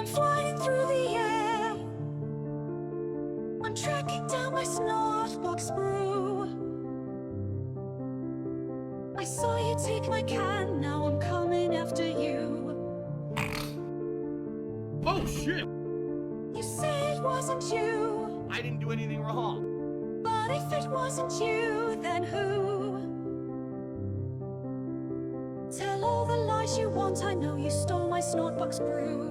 I'm flying through the air. I'm tracking down my SnortBucks brew. I saw you take my can, now I'm coming after you. Oh shit! You say it wasn't you. I didn't do anything wrong. But if it wasn't you, then who? Tell all the lies you want, I know you stole my SnortBucks brew.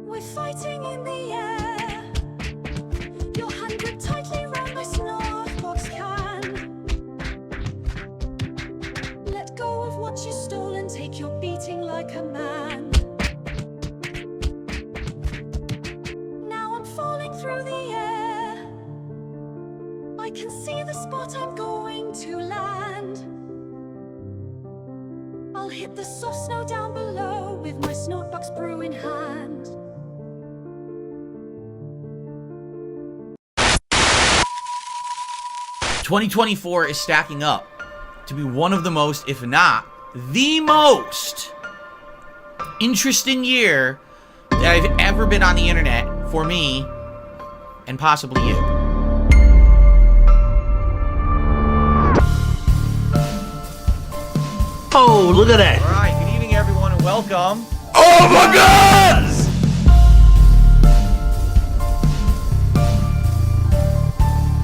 We're fighting in the air. Your hand gripped tightly round my SnortBucks can. Let go of what you stole and take your beating like a man. Now I'm falling through the air. I can see the spot I'm going to land. I'll hit the soft snow down below with my SnortBucks brew in hand. "2024 is stacking up to be one of the most, if not the most interesting year that I've ever been on the internet for me and possibly you." Oh, look at that. All right, good evening everyone and welcome. Oh my God!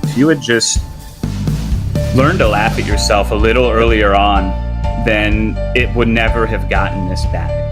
If you had just learned to laugh at yourself a little earlier on, then it would never have gotten this bad.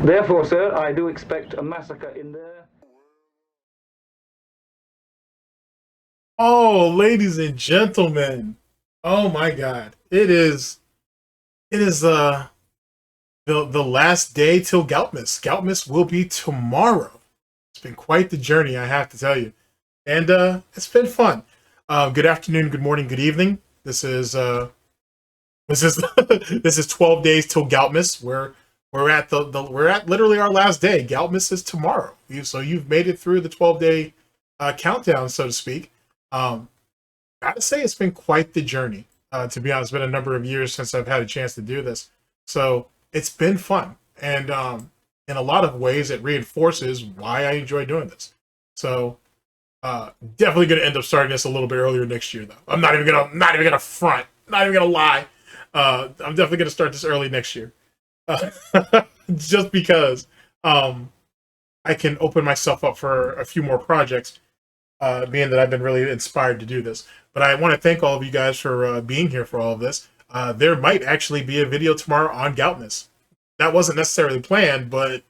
Therefore, sir, I do expect a massacre in there. Oh, ladies and gentlemen. Oh my God. It is the last day till Goutmas. Goutmas will be tomorrow. It's been quite the journey, I have to tell you. And it's been fun. Good afternoon, good morning, good evening. This is 12 days till Goutmas. We're at literally our last day. Goutmas is tomorrow. So you've made it through the 12-day countdown, so to speak. Gotta say it's been quite the journey. To be honest, it's been a number of years since I've had a chance to do this. So it's been fun. And in a lot of ways, it reinforces why I enjoy doing this. So definitely going to end up starting this a little bit earlier next year, though. I'm not even gonna front. Not even gonna lie. I'm definitely going to start this early next year. Just because I can open myself up for a few more projects, being that I've been really inspired to do this. But I want to thank all of you guys for being here for all of this. There might actually be a video tomorrow on Goutmas. That wasn't necessarily planned, but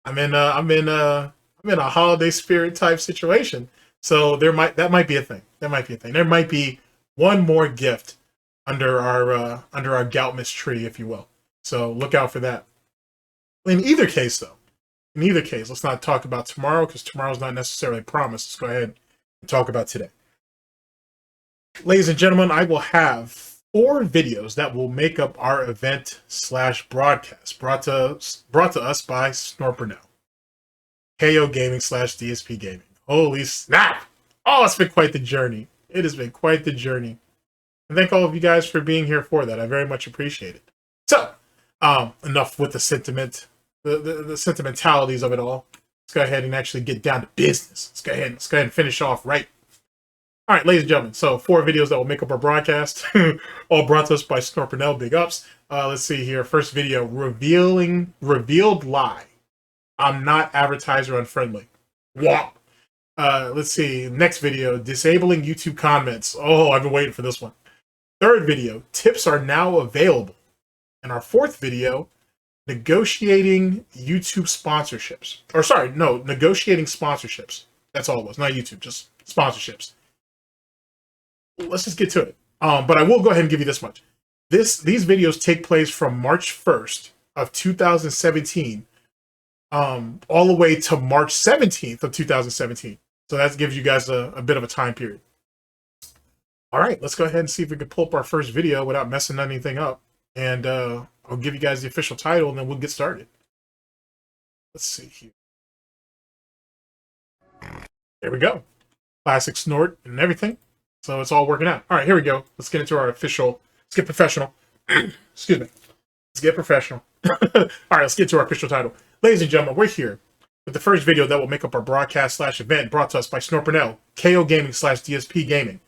I'm in a holiday spirit type situation. So that might be a thing. That might be a thing. There might be one more gift under our Goutmas tree, if you will. So look out for that. In either case, let's not talk about tomorrow because tomorrow's not necessarily promised. Let's go ahead and talk about today. Ladies and gentlemen, I will have 4 videos that will make up our event/broadcast brought to us by SnortBucks, KO Gaming / DSPGaming. Holy snap! Oh, it's been quite the journey. It has been quite the journey. And thank all of you guys for being here for that. I very much appreciate it. So, enough with the sentiment, the sentimentalities of it all. Let's go ahead and actually get down to business. Let's go ahead and finish off right. All right, ladies and gentlemen. So 4 videos that will make up our broadcast, all brought to us by SnortBucks. Big ups. Let's see here. First video: revealed lie. I'm not advertiser unfriendly. Womp. Let's see. Next video: disabling YouTube comments. Oh, I've been waiting for this one. Third video: tips are now available. And our fourth video: negotiating YouTube sponsorships. Or sorry, no, negotiating sponsorships. That's all it was. Not YouTube, just sponsorships. Let's just get to it. But I will go ahead and give you this much. These videos take place from March 1st of 2017 all the way to March 17th of 2017. So that gives you guys a bit of a time period. All right, let's go ahead and see if we can pull up our first video without messing anything up. And I'll give you guys the official title, and then we'll get started. Let's see here. There we go. Classic Snort and everything. So it's all working out. All right, here we go. Let's get into our official. Let's get professional. Excuse me. Let's get professional. All right, let's get to our official title. Ladies and gentlemen, we're here with the first video that will make up our broadcast/event brought to us by SnortBucks, KO Gaming / DSPGaming.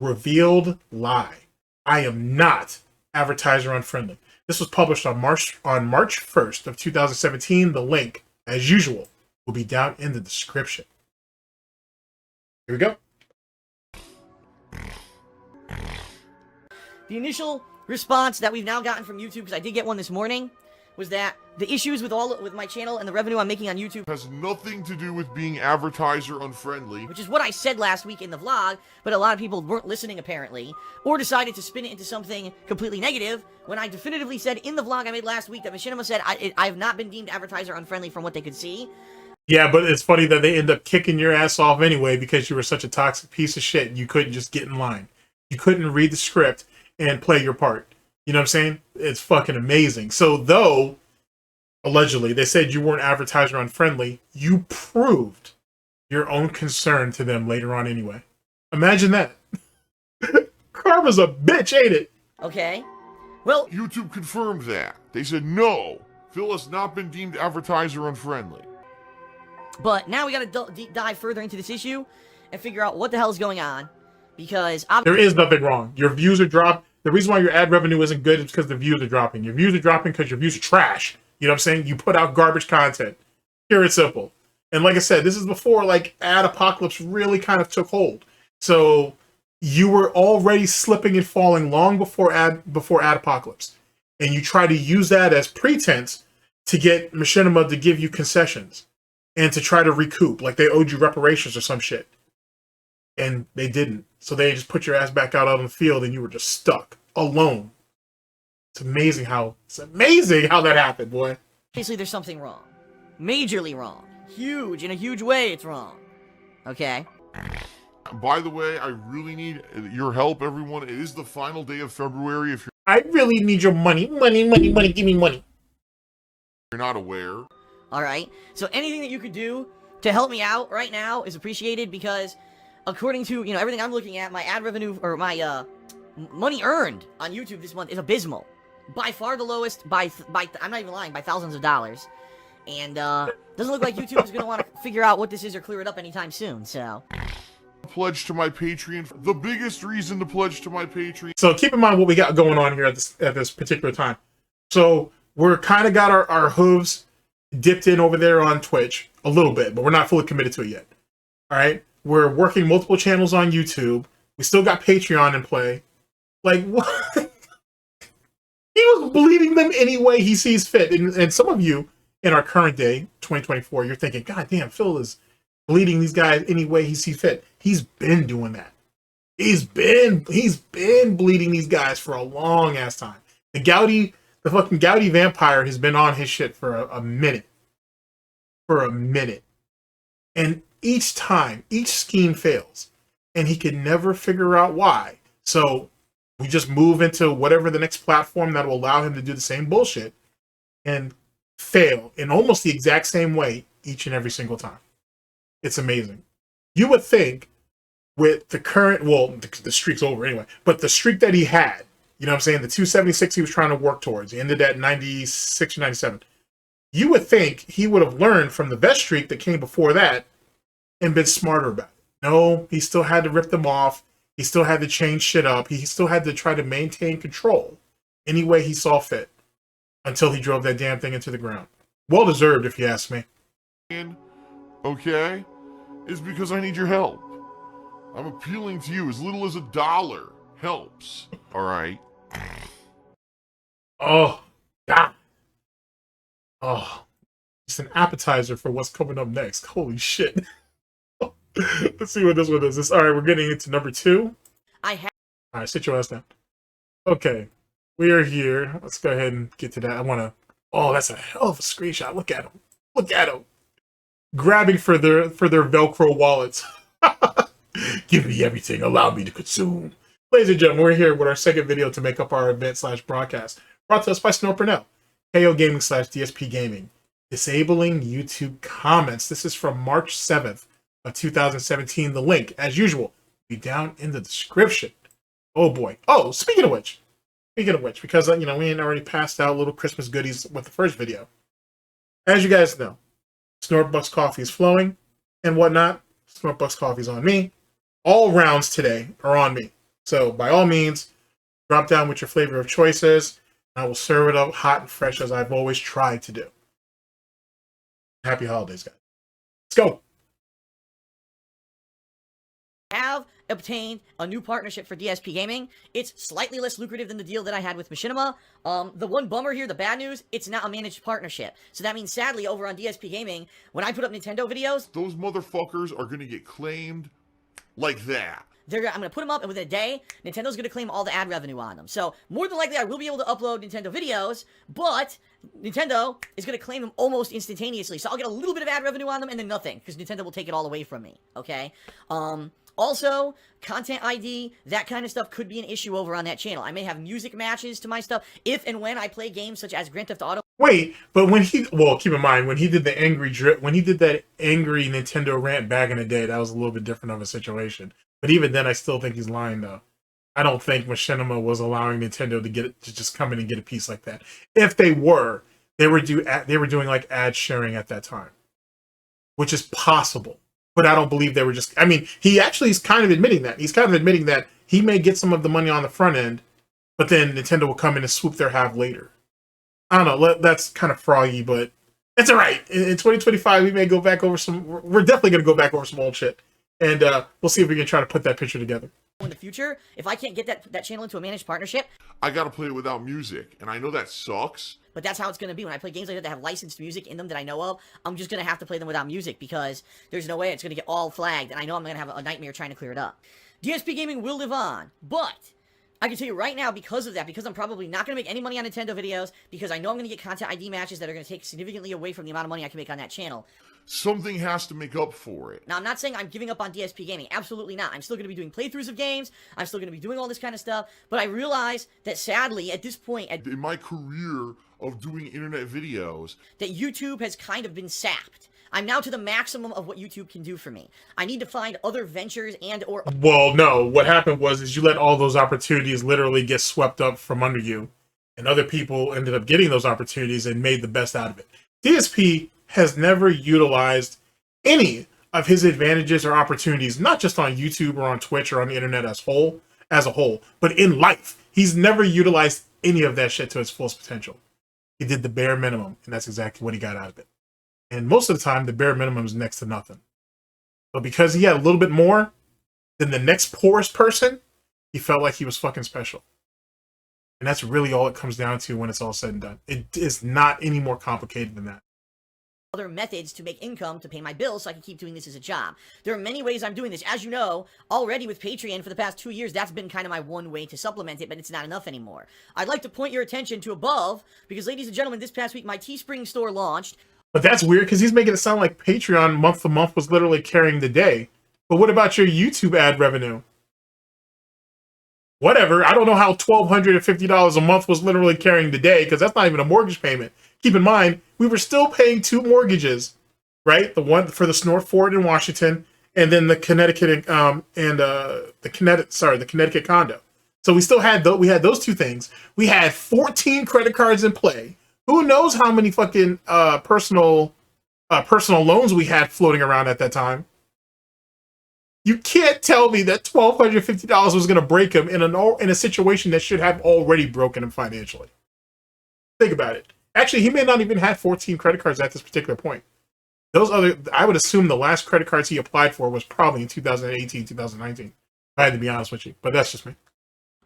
Revealed lie. I am not advertiser unfriendly. This was published on March 1st of 2017. The link, as usual, will be down in the description. Here we go. The initial response that we've now gotten from YouTube, because I did get one this morning, was that the issues with my channel and the revenue I'm making on YouTube has nothing to do with being advertiser unfriendly. Which is what I said last week in the vlog, but a lot of people weren't listening apparently, or decided to spin it into something completely negative, when I definitively said in the vlog I made last week that Machinima said I have not been deemed advertiser unfriendly from what they could see. Yeah, but it's funny that they end up kicking your ass off anyway because you were such a toxic piece of shit. You couldn't just get in line. You couldn't read the script and play your part. You know what I'm saying? It's fucking amazing. So though, allegedly, they said you weren't advertiser unfriendly, you proved your own concern to them later on anyway. Imagine that. Karma's a bitch, ain't it? Okay. Well, YouTube confirmed that. They said, no, Phil has not been deemed advertiser unfriendly. But now we gotta deep dive further into this issue and figure out what the hell is going on. Because there is nothing wrong. Your views are dropped. The reason why your ad revenue isn't good is because the views are dropping. Your views are dropping because your views are trash. You know what I'm saying? You put out garbage content. Pure and simple. And like I said, this is before like ad apocalypse really kind of took hold. So you were already slipping and falling long before ad apocalypse. And you try to use that as pretense to get Machinima to give you concessions and to try to recoup, like they owed you reparations or some shit. And they didn't. So they just put your ass back out on the field and you were just stuck alone. It's amazing how that happened, boy. Obviously, there's something wrong. Majorly wrong. Huge, in a huge way, it's wrong. Okay? By the way, I really need your help, everyone. It is the final day of February. If I really need your money. Money, give me money. you're not aware. Alright? So anything that you could do to help me out right now is appreciated because according to, you know, everything I'm looking at, my ad revenue, or my, money earned on YouTube this month is abysmal. By far the lowest, I'm not even lying, by thousands of dollars. And, doesn't look like YouTube is gonna want to figure out what this is or clear it up anytime soon, so. Pledge to my Patreon. The biggest reason to pledge to my Patreon. So keep in mind what we got going on here at this particular time. So we're kind of got our hooves dipped in over there on Twitch a little bit, but we're not fully committed to it yet. All right, we're working multiple channels on YouTube. We still got Patreon in play. Like what? He was bleeding them any way he sees fit, and some of you in our current day, 2024, you're thinking, God damn, Phil is bleeding these guys any way he sees fit. He's been doing that. He's been bleeding these guys for a long ass time. The fucking Gouty vampire has been on his shit for a minute. For a minute. And each time, each scheme fails. And he can never figure out why. So we just move into whatever the next platform that will allow him to do the same bullshit and fail in almost the exact same way each and every single time. It's amazing. You would think with the current, well, the streak's over anyway, but the streak that he had, you know what I'm saying, the 276 he was trying to work towards, he ended at 96 or 97. You would think he would have learned from the best streak that came before that and been smarter about it. No, he still had to rip them off. He still had to change shit up. He still had to try to maintain control any way he saw fit until he drove that damn thing into the ground. Well deserved, if you ask me. Okay? Is because I need your help. I'm appealing to you. As little as $1 helps. Alright? Oh, God. Oh, it's an appetizer for what's coming up next. Holy shit. Let's see what this one is. All right, we're getting into number 2. All right, sit your ass down. Okay, we are here. Let's go ahead and get to that. I want to... Oh, that's a hell of a screenshot. Look at him. Look at him. Grabbing for their Velcro wallets. Give me everything. Allow me to consume. Ladies and gentlemen, we're here with our second video to make up our event/broadcast. Brought to us by Snort KO Gaming/DSPGaming. Disabling YouTube comments. This is from March 7th of 2017. The link, as usual, will be down in the description. Oh boy. Oh, speaking of which, because you know we ain't already passed out little Christmas goodies with the first video. As you guys know, SnortBucks coffee is flowing and whatnot. SnortBucks coffee is on me. All rounds today are on me. So by all means, drop down with your flavor of choices. I will serve it up hot and fresh as I've always tried to do. Happy holidays, guys. Let's go. Have obtained a new partnership for DSP Gaming. It's slightly less lucrative than the deal that I had with Machinima. The one bummer here, the bad news, it's not a managed partnership. So that means, sadly, over on DSP Gaming, when I put up Nintendo videos, those motherfuckers are gonna get claimed like that. I'm going to put them up, and within a day, Nintendo's going to claim all the ad revenue on them. So, more than likely, I will be able to upload Nintendo videos, but Nintendo is going to claim them almost instantaneously. So, I'll get a little bit of ad revenue on them, and then nothing, because Nintendo will take it all away from me, okay? Also, content ID, that kind of stuff could be an issue over on that channel. I may have music matches to my stuff, if and when I play games such as Grand Theft Auto. Wait, but when he, well, keep in mind, when he did the angry drip, when he did that angry Nintendo rant back in the day, that was a little bit different of a situation. But even then, I still think he's lying, though. I don't think Machinima was allowing Nintendo to just come in and get a piece like that. If they were, they were doing like ad sharing at that time, which is possible. But I don't believe they were just. I mean, he actually is kind of admitting that. He's kind of admitting that he may get some of the money on the front end, but then Nintendo will come in and swoop their half later. I don't know. That's kind of froggy, but it's all right. In 2025, we may go back over some. We're definitely going to go back over some old shit. And we'll see if we can try to put that picture together. in the future, if I can't get that channel into a managed partnership, I gotta play it without music, and I know that sucks. but that's how it's going to be. When I play games like that have licensed music in them that I know of, I'm just going to have to play them without music because there's no way it's going to get all flagged, and I know I'm going to have a nightmare trying to clear it up. DSP Gaming will live on, but I can tell you right now, because of that, because I'm probably not going to make any money on Nintendo videos, because I know I'm going to get content ID matches that are going to take significantly away from the amount of money I can make on that channel. Something has to make up for it. Now, I'm not saying I'm giving up on DSP Gaming. Absolutely not. I'm still going to be doing playthroughs of games. I'm still going to be doing all this kind of stuff. But I realize that, sadly, at this point, In my career of doing internet videos, that YouTube has kind of been sapped. I'm now to the maximum of what YouTube can do for me. I need to find other ventures and or... Well, no. What happened was you let all those opportunities literally get swept up from under you, and other people ended up getting those opportunities and made the best out of it. DSP has never utilized any of his advantages or opportunities, not just on YouTube or on Twitch or on the internet as a whole, but in life. He's never utilized any of that shit to its fullest potential. He did the bare minimum, and that's exactly what he got out of it. And most of the time, the bare minimum is next to nothing. But because he had a little bit more than the next poorest person, he felt like he was fucking special. And that's really all it comes down to when it's all said and done. It is not any more complicated than that. other methods to make income to pay my bills so I can keep doing this as a job. There are many ways I'm doing this. As you know, already with Patreon for the past 2 years, that's been kind of my one way to supplement it, but it's not enough anymore. I'd like to point your attention to above, because ladies and gentlemen, this past week my Teespring store launched. But that's weird, because he's making it sound like Patreon month to month was literally carrying the day. But what about your YouTube ad revenue? Whatever. I don't know how $1,250 a month was literally carrying the day, because that's not even a mortgage payment. Keep in mind, we were still paying 2 mortgages, right? The one for the Snort Ford in Washington, and then the Connecticut the Connecticut condo. So we still had we had those 2 things. We had 14 credit cards in play. Who knows how many fucking personal loans we had floating around at that time? You can't tell me that $1,250 was going to break him in a situation that should have already broken him financially. Think about it. Actually, he may not even have 14 credit cards at this particular point. I would assume the last credit cards he applied for was probably in 2018, 2019. I had to be honest with you, but that's just me.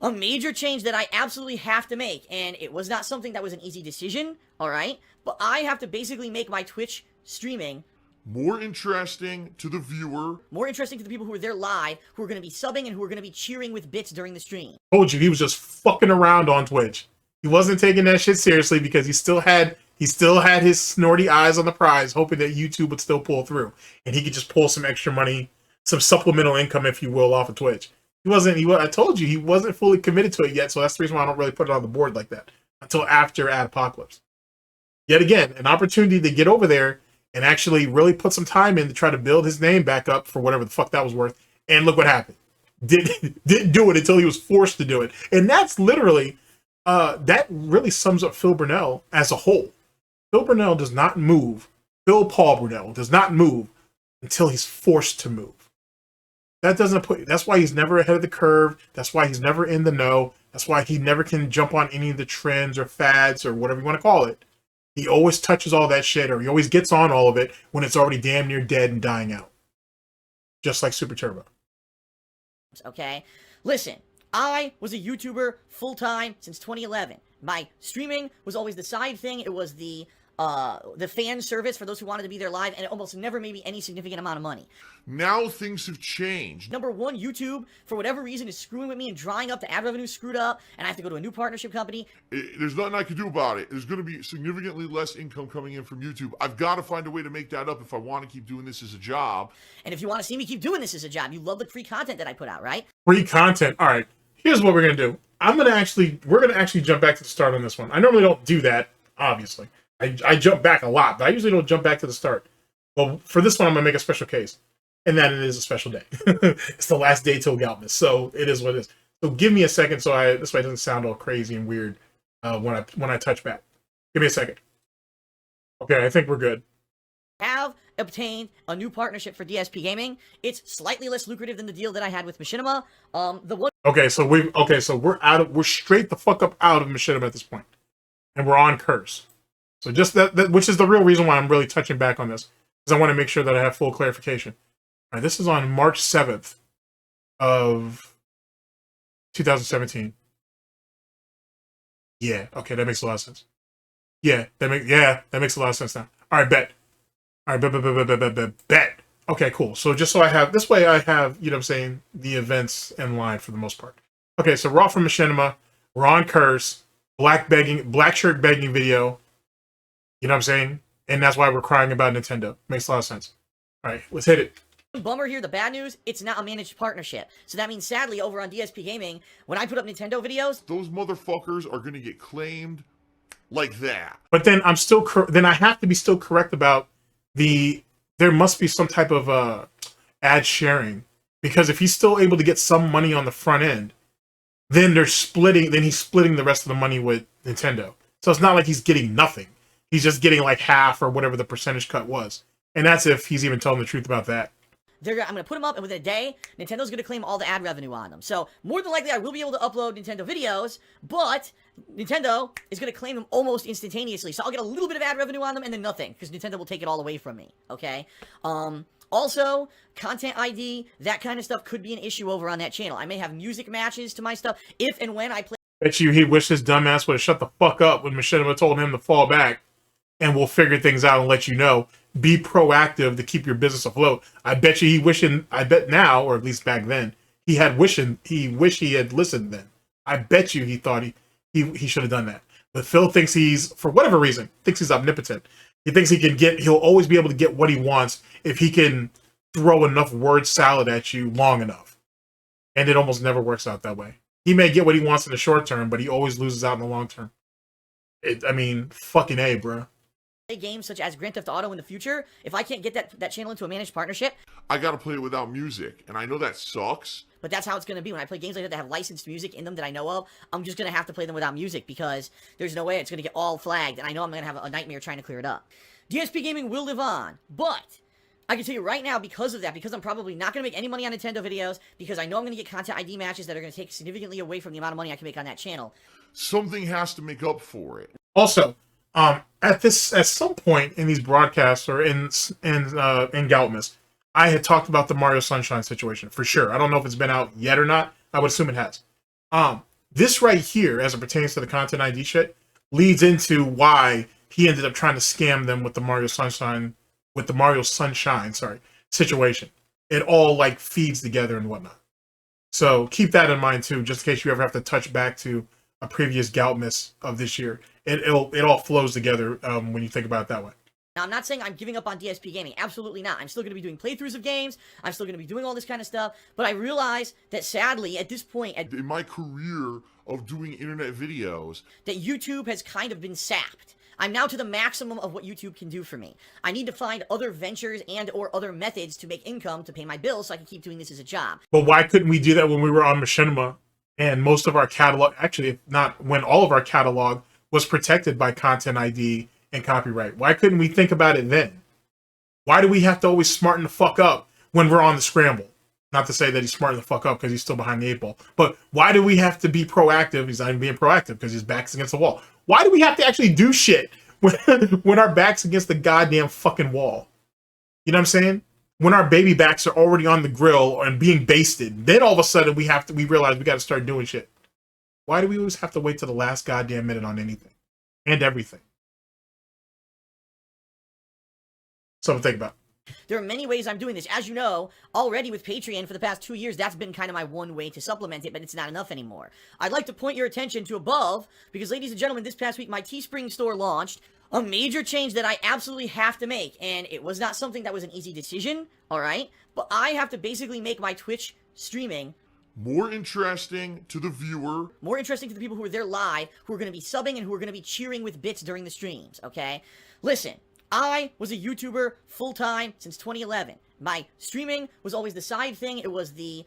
A major change that I absolutely have to make, and it was not something that was an easy decision, alright? But I have to basically make my Twitch streaming more interesting to the viewer. more interesting to the people who are there live, who are going to be subbing and who are going to be cheering with bits during the stream. Told you, he was just fucking around on Twitch. He wasn't taking that shit seriously because he still had his snorty eyes on the prize, hoping that YouTube would still pull through. And he could just pull some extra money, some supplemental income, if you will, off of Twitch. I told you, he wasn't fully committed to it yet, so that's the reason why I don't really put it on the board like that until after Apocalypse. Yet again, an opportunity to get over there and actually really put some time in to try to build his name back up for whatever the fuck that was worth. And look what happened. Didn't do it until he was forced to do it. And that's literally, that really sums up Phil Burnell as a whole. Phil Burnell does not move. Paul Burnell does not move until he's forced to move. That's why he's never ahead of the curve. That's why he's never in the know. That's why he never can jump on any of the trends or fads or whatever you want to call it. He always touches all that shit, or he always gets on all of it when it's already damn near dead and dying out. Just like Super Turbo. Okay? Listen, I was a YouTuber full-time since 2011. My streaming was always the side thing. It was the fan service for those who wanted to be there live, and it almost never made me any significant amount of money. Now things have changed. Number one, YouTube, for whatever reason, is screwing with me and drying up. The ad revenue screwed up, and I have to go to a new partnership company. There's nothing I can do about it. There's going to be significantly less income coming in from YouTube. I've got to find a way to make that up if I want to keep doing this as a job. And if you want to see me keep doing this as a job, you love the free content that I put out, right? Free content. All right. Here's what we're going to do. We're going to actually jump back to the start on this one. I normally don't do that, obviously. I jump back a lot, but I usually don't jump back to the start. Well, for this one, I'm going to make a special case. And that it is a special day. It's the last day till Goutmas, so it is what it is. So give me a second so this way it doesn't sound all crazy and weird when I touch back. Give me a second. Okay, I think we're good. Have obtained a new partnership for DSP Gaming. It's slightly less lucrative than the deal that I had with Machinima. We're straight the fuck up out of Machinima at this point. And we're on Curse. So just that which is the real reason why I'm really touching back on this. Because I want to make sure that I have full clarification. All right, this is on March 7th of 2017. Yeah, okay, that makes a lot of sense. Yeah, that makes a lot of sense now. All right, bet. All right, bet. Okay, cool. So just so I have, this way I have, you know what I'm saying, the events in line for the most part. Okay, so Raw from Machinima, Ron Curse, black shirt begging video. You know what I'm saying? And that's why we're crying about Nintendo. Makes a lot of sense. All right, let's hit it. Bummer here, the bad news, it's not a managed partnership. So that means, sadly, over on DSP Gaming, when I put up Nintendo videos, Those motherfuckers are gonna get claimed like that. But then I'm still, then I have to be still correct about there must be some type of ad sharing. Because if he's still able to get some money on the front end, then he's splitting the rest of the money with Nintendo. So it's not like he's getting nothing. He's just getting like half or whatever the percentage cut was. And that's if he's even telling the truth about that. I'm going to put them up, and within a day, Nintendo's going to claim all the ad revenue on them. So, more than likely, I will be able to upload Nintendo videos, but Nintendo is going to claim them almost instantaneously. So, I'll get a little bit of ad revenue on them, and then nothing, because Nintendo will take it all away from me, okay? Also, content ID, that kind of stuff could be an issue over on that channel. I may have music matches to my stuff, if and when I play... Bet you he wished his dumbass would have shut the fuck up when Machinima told him to fall back, and we'll figure things out and let you know. Be proactive to keep your business afloat. I bet you I bet now, or at least back then, he wished he had listened then. I bet you he thought he should have done that. But Phil thinks for whatever reason, thinks he's omnipotent. He thinks he'll always be able to get what he wants if he can throw enough word salad at you long enough. And it almost never works out that way. He may get what he wants in the short term, but he always loses out in the long term. Fucking A, bro. Games such as Grand Theft Auto in the future, if I can't get that channel into a managed partnership, I gotta play it without music, and I know that sucks. but that's how it's going to be. When I play games like that have licensed music in them that I know of, I'm just going to have to play them without music because there's no way it's going to get all flagged, and I know I'm going to have a nightmare trying to clear it up. DSP Gaming will live on, but I can tell you right now, because of that, because I'm probably not going to make any money on Nintendo videos, because I know I'm going to get content ID matches that are going to take significantly away from the amount of money I can make on that channel. Something has to make up for it. Also, at some point in these broadcasts or in Goutmas, I had talked about the Mario Sunshine situation for sure. I don't know if it's been out yet or not. I would assume it has. This right here, as it pertains to the content ID shit, leads into why he ended up trying to scam them with the Mario Sunshine, situation. It all like feeds together and whatnot. So keep that in mind too, just in case you ever have to touch back to a previous Goutmas of this year. It all flows together when you think about it that way. Now, I'm not saying I'm giving up on DSP Gaming. Absolutely not. I'm still going to be doing playthroughs of games. I'm still going to be doing all this kind of stuff. But I realize that, sadly, at this point... In my career of doing internet videos... that YouTube has kind of been sapped. I'm now to the maximum of what YouTube can do for me. I need to find other ventures and or other methods to make income to pay my bills so I can keep doing this as a job. But why couldn't we do that when we were on Machinima and most of our catalog... Actually, if not when all of our catalog was protected by Content ID and copyright? Why couldn't we think about it then? Why do we have to always smarten the fuck up when we're on the scramble? Not to say that he's smarting the fuck up because he's still behind the 8 ball, but why do we have to be proactive? He's not even being proactive because his back's against the wall. Why do we have to actually do shit when our back's against the goddamn fucking wall? You know what I'm saying? When our baby backs are already on the grill and being basted, then all of a sudden we realize we got to start doing shit. Why do we always have to wait till the last goddamn minute on anything and everything? Something to think about. There are many ways I'm doing this. As you know, already with Patreon for the past 2 years, that's been kind of my one way to supplement it, but it's not enough anymore. I'd like to point your attention to above, because ladies and gentlemen, this past week my Teespring store launched, a major change that I absolutely have to make, and it was not something that was an easy decision, alright? But I have to basically make my Twitch streaming more interesting to the viewer. More interesting to the people who are there live, who are going to be subbing and who are going to be cheering with bits during the streams, okay? Listen, I was a YouTuber full-time since 2011. My streaming was always the side thing. It was the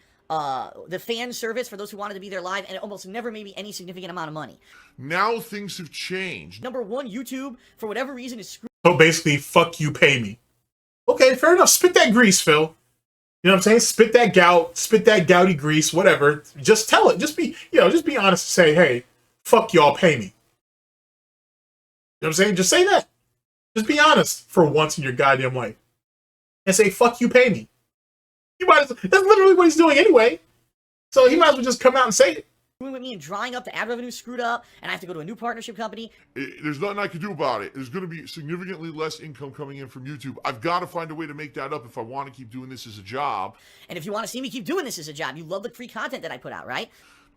fan service for those who wanted to be there live, and it almost never made me any significant amount of money. Now things have changed. Number one, YouTube, for whatever reason, is screwed. So basically, fuck you, pay me. Okay, fair enough. Spit that grease, Phil. You know what I'm saying? Spit that gout, spit that gouty grease, whatever. Just tell it. Just be honest and say, hey, fuck y'all, pay me. You know what I'm saying? Just say that. Just be honest for once in your goddamn life. And say, fuck you, pay me. That's literally what he's doing anyway. So he might as well just come out and say it. with me and drying up, the ad revenue screwed up, and I have to go to a new partnership company. There's nothing I can do about it. There's going to be significantly less income coming in from YouTube. I've got to find a way to make that up if I want to keep doing this as a job. And if you want to see me keep doing this as a job, you love the free content that I put out, right?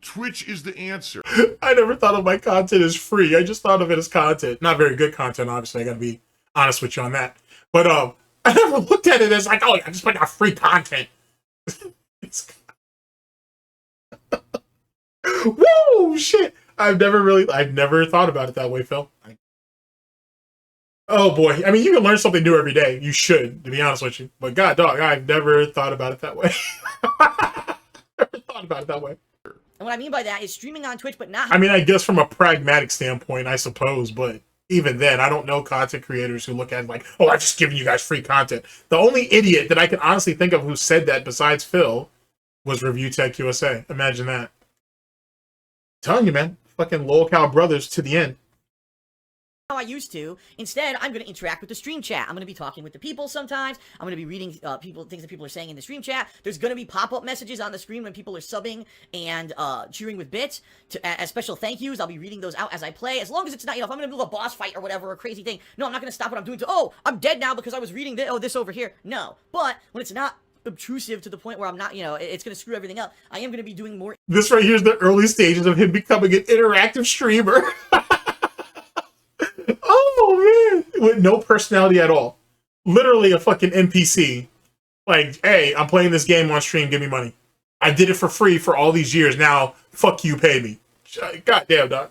Twitch is the answer. I never thought of my content as free. I just thought of it as content. Not very good content, obviously. I gotta be honest with you on that. But I never looked at it as like, oh, I just put out free content. Whoa, shit. I've never thought about it that way, Phil. Oh boy. I mean, you can learn something new every day. You should, to be honest with you. But god dog, I've never thought about it that way. Never thought about it that way. And what I mean by that is streaming on Twitch, but not... I mean, I guess from a pragmatic standpoint, I suppose, but even then, I don't know content creators who look at it like, oh, I'm just giving you guys free content. The only idiot that I can honestly think of who said that besides Phil was Review Tech USA. Imagine that. I'm telling you, man. Fucking lolcow brothers to the end. how I used to. Instead, I'm going to interact with the stream chat. I'm going to be talking with the people sometimes. I'm going to be reading things that people are saying in the stream chat. There's going to be pop-up messages on the screen when people are subbing and cheering with bits. As special thank yous, I'll be reading those out as I play. As long as it's not, if I'm going to do a boss fight or whatever, or a crazy thing, no, I'm not going to stop what I'm doing to, oh, I'm dead now because I was reading this over here. No. But when it's not obtrusive to the point where I'm not, it's going to screw everything up, I am going to be doing more. This right here is the early stages of him becoming an interactive streamer. Oh, man. With no personality at all. Literally a fucking NPC. Like, hey, I'm playing this game on stream, give me money. I did it for free for all these years. Now, fuck you, pay me. God damn, dog.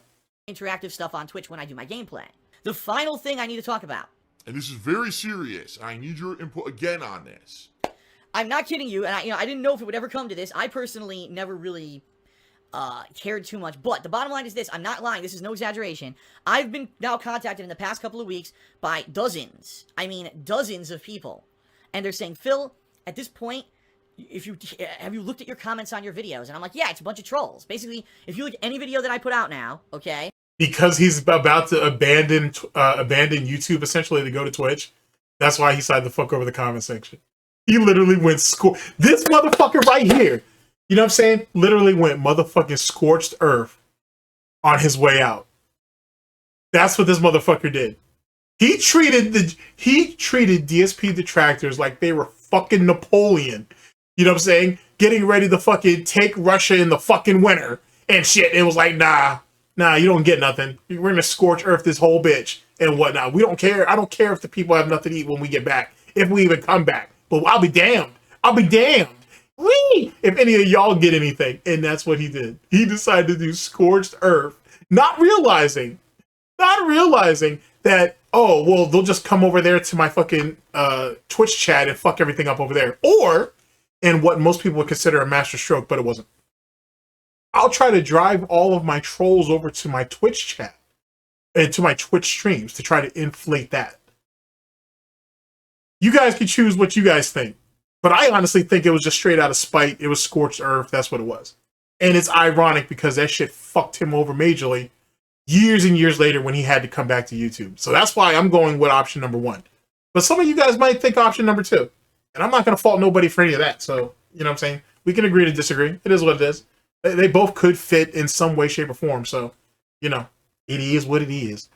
Interactive stuff on Twitch when I do my gameplay. The final thing I need to talk about. And this is very serious. I need your input again on this. I'm not kidding you, and I didn't know if it would ever come to this. I personally never really cared too much, but the bottom line is this. I'm not lying. This is no exaggeration. I've been now contacted in the past couple of weeks by dozens of people, and they're saying, Phil, at this point, have you looked at your comments on your videos? And I'm like, yeah, it's a bunch of trolls. Basically, if you look at any video that I put out now, okay? Because he's about to abandon YouTube, essentially, to go to Twitch. That's why he decided to fuck over the comment section. He literally went this motherfucker right here. You know what I'm saying? Literally went motherfucking scorched earth on his way out. That's what this motherfucker did. He treated DSP detractors like they were fucking Napoleon. You know what I'm saying? Getting ready to fucking take Russia in the fucking winter and shit. It was like, nah, you don't get nothing. We're gonna scorch earth this whole bitch and whatnot. We don't care. I don't care if the people have nothing to eat when we get back. If we even come back. But I'll be damned. I'll be damned. Whee! If any of y'all get anything. And that's what he did. He decided to do scorched earth. Not realizing that, oh, well, they'll just come over there to my fucking Twitch chat and fuck everything up over there. Or, in what most people would consider a master stroke, but it wasn't. I'll try to drive all of my trolls over to my Twitch chat and to my Twitch streams to try to inflate that. You guys can choose what you guys think. But I honestly think it was just straight out of spite. It was scorched earth. That's what it was. And it's ironic because that shit fucked him over majorly years and years later when he had to come back to YouTube. So that's why I'm going with option number 1. But some of you guys might think option number 2. And I'm not going to fault nobody for any of that. So, you know what I'm saying? We can agree to disagree. It is what it is. They both could fit in some way, shape, or form. So, it is what it is.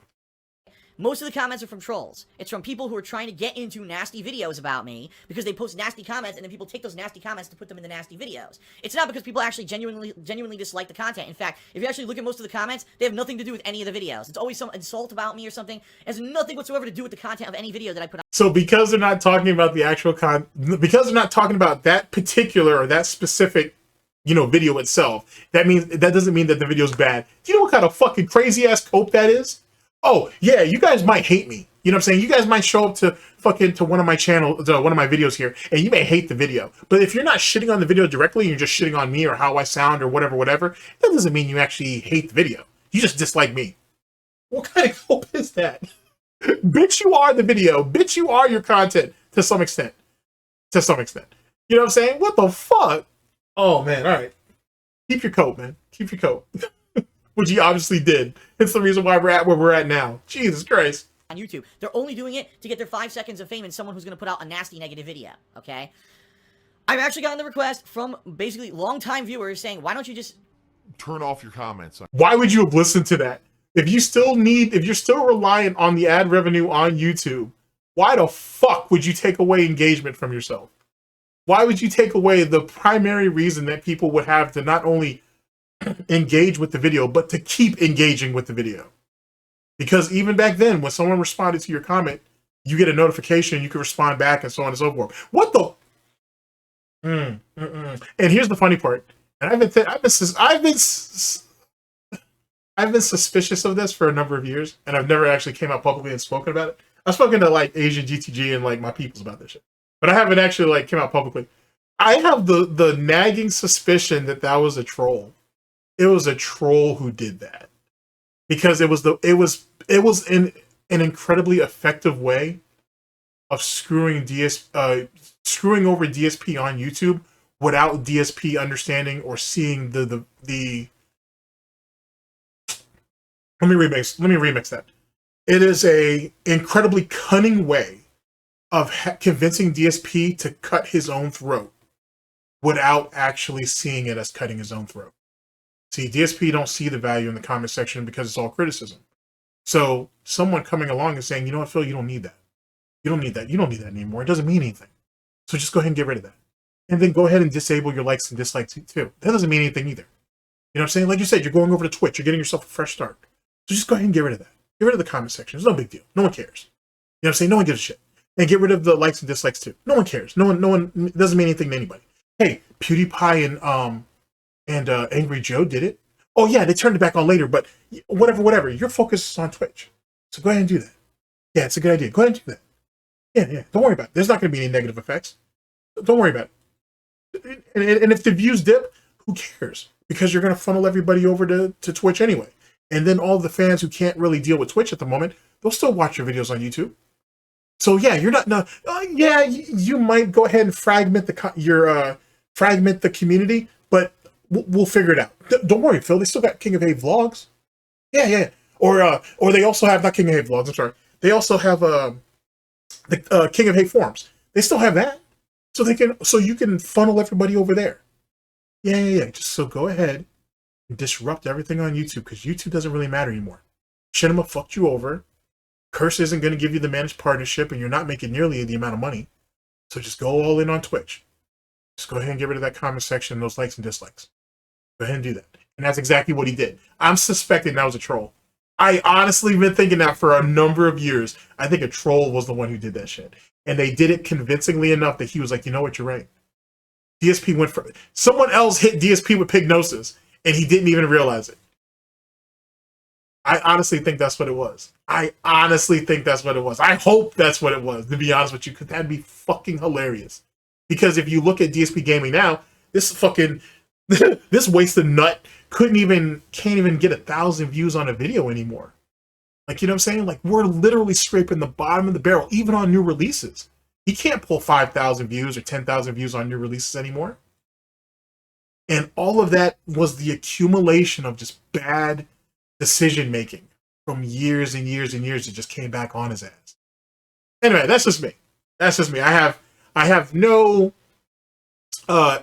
Most of the comments are from trolls. It's from people who are trying to get into nasty videos about me because they post nasty comments and then people take those nasty comments to put them in the nasty videos. It's not because people actually genuinely dislike the content. In fact, if you actually look at most of the comments, they have nothing to do with any of the videos. It's always some insult about me or something. It has nothing whatsoever to do with the content of any video that I put out. So because they're not talking about the actual because they're not talking about that particular or that specific video itself, that doesn't mean that the video's bad. Do you know what kind of fucking crazy ass cope that is? Oh, yeah, you guys might hate me. You know what I'm saying? You guys might show up to one of my videos here, and you may hate the video. But if you're not shitting on the video directly, you're just shitting on me or how I sound or whatever, that doesn't mean you actually hate the video. You just dislike me. What kind of hope is that? Bitch, you are the video. Bitch, you are your content to some extent. You know what I'm saying? What the fuck? Oh, man, all right. Keep your coat, man. Keep your coat. Which he obviously did. It's the reason why we're at where we're at now. Jesus Christ. On YouTube. They're only doing it to get their 5 seconds of fame and someone who's going to put out a nasty negative video, okay? I've actually gotten the request from basically longtime viewers saying, why don't you just turn off your comments. Why would you have listened to that? If you're still reliant on the ad revenue on YouTube, why the fuck would you take away engagement from yourself? Why would you take away the primary reason that people would have to not only engage with the video, but to keep engaging with the video? Because even back then, when someone responded to your comment, you get a notification, you can respond back, and so on and so forth. What the? And here's the funny part. And I've been suspicious of this for a number of years, and I've never actually came out publicly and spoken about it. I've spoken to like Asian GTG and like my peoples about this shit, but I haven't actually like came out publicly. I have the nagging suspicion that was a troll. It was a troll who did that, because it was an incredibly effective way of screwing over DSP on YouTube without DSP understanding or seeing the. Let me remix that. It is a incredibly cunning way of convincing DSP to cut his own throat without actually seeing it as cutting his own throat. See, DSP don't see the value in the comment section because it's all criticism. So someone coming along and saying, you know what, Phil, you don't need that. You don't need that. You don't need that anymore. It doesn't mean anything. So just go ahead and get rid of that. And then go ahead and disable your likes and dislikes too. That doesn't mean anything either. You know what I'm saying? Like you said, you're going over to Twitch. You're getting yourself a fresh start. So just go ahead and get rid of that. Get rid of the comment section. It's no big deal. No one cares. You know what I'm saying? No one gives a shit. And get rid of the likes and dislikes too. No one cares. No one. It doesn't mean anything to anybody. Hey, PewDiePie and Angry Joe did it. Oh yeah, they turned it back on later, but whatever. Your focus is on Twitch. So go ahead and do that. Yeah, it's a good idea. Go ahead and do that. Yeah. Don't worry about it. There's not going to be any negative effects. Don't worry about it. And if the views dip, who cares? Because you're going to funnel everybody over to Twitch anyway. And then all the fans who can't really deal with Twitch at the moment, they'll still watch your videos on YouTube. So yeah, you're not. No, yeah, you might go ahead and fragment the community, but we'll figure it out. Don't worry, Phil. They still got King of Hay vlogs. Yeah. Or they also have not King of Hay vlogs. I'm sorry. They also have the King of Hay forums. They still have that, so you can funnel everybody over there. Yeah. Just so go ahead and disrupt everything on YouTube, because YouTube doesn't really matter anymore. Shinema fucked you over. Curse isn't going to give you the managed partnership, and you're not making nearly the amount of money. So just go all in on Twitch. Just go ahead and get rid of that comment section, those likes and dislikes. Go ahead and do that. And that's exactly what he did. I'm suspecting that was a troll. I honestly been thinking that for a number of years. I think a troll was the one who did that shit. And they did it convincingly enough that he was like, you know what, you're right. DSP went for... Someone else hit DSP with Pignosis, and he didn't even realize it. I honestly think that's what it was. I hope that's what it was, to be honest with you, because that'd be fucking hilarious. Because if you look at DSP Gaming now, this fucking... this wasted nut can't even get 1,000 views on a video anymore. Like, you know what I'm saying? Like, we're literally scraping the bottom of the barrel, even on new releases. He can't pull 5,000 views or 10,000 views on new releases anymore. And all of that was the accumulation of just bad decision making from years and years and years. It just came back on his ass. Anyway, that's just me. I have no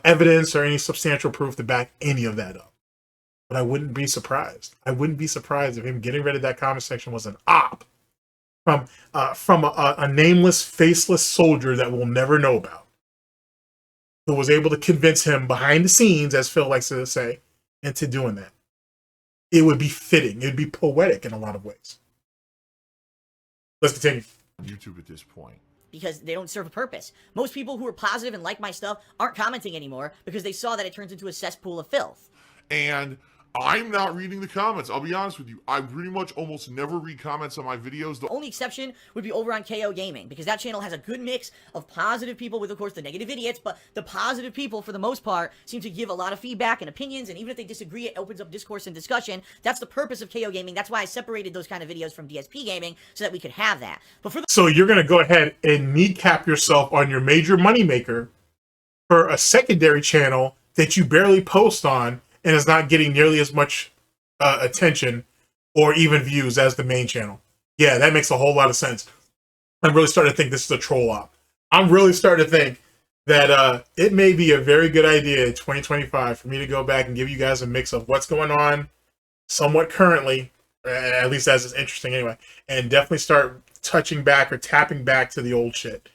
evidence or any substantial proof to back any of that up. But I wouldn't be surprised. I wouldn't be surprised if him getting rid of that comment section was an op from a nameless, faceless soldier that we'll never know about, who was able to convince him behind the scenes, as Phil likes to say, into doing that. It would be fitting. It would be poetic in a lot of ways. Let's continue. YouTube at this point. Because they don't serve a purpose. Most people who are positive and like my stuff aren't commenting anymore because they saw that it turns into a cesspool of filth. And I'm not reading the comments. I'll be honest with you. I pretty much almost never read comments on my videos. The only exception would be over on KO Gaming, because that channel has a good mix of positive people with, of course, the negative idiots, but the positive people, for the most part, seem to give a lot of feedback and opinions, and even if they disagree, it opens up discourse and discussion. That's the purpose of KO Gaming. That's why I separated those kind of videos from DSP Gaming, so that we could have that. But for So you're going to go ahead and kneecap yourself on your major moneymaker for a secondary channel that you barely post on, and is not getting nearly as much attention or even views as the main channel. Yeah, that makes a whole lot of sense. I'm really starting to think this is a troll op. I'm really starting to think that it may be a very good idea in 2025 for me to go back and give you guys a mix of what's going on somewhat currently, at least as it's interesting anyway, and definitely start touching back or tapping back to the old shit.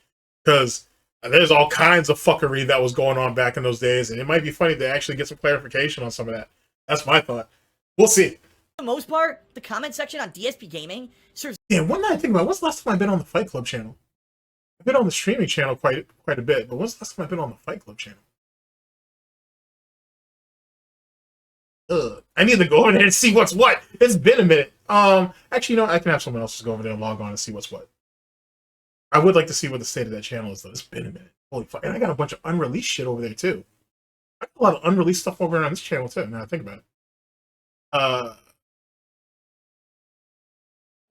Because there's all kinds of fuckery that was going on back in those days, and it might be funny to actually get some clarification on some of that. That's my thought. We'll see. For the most part, the comment section on DSP Gaming serves. Yeah, one night I think about, when's the last time I've been on the Fight Club channel? I've been on the streaming channel quite a bit, but when's the last time I've been on the Fight Club channel? I need to go over there and see what's what. It's been a minute. Actually, you know, I can have someone else just go over there and log on and see what's what. I would like to see what the state of that channel is, though. It's been a minute. Holy fuck. And I got a bunch of unreleased shit over there, too. I got a lot of unreleased stuff over on this channel, too, now I think about it.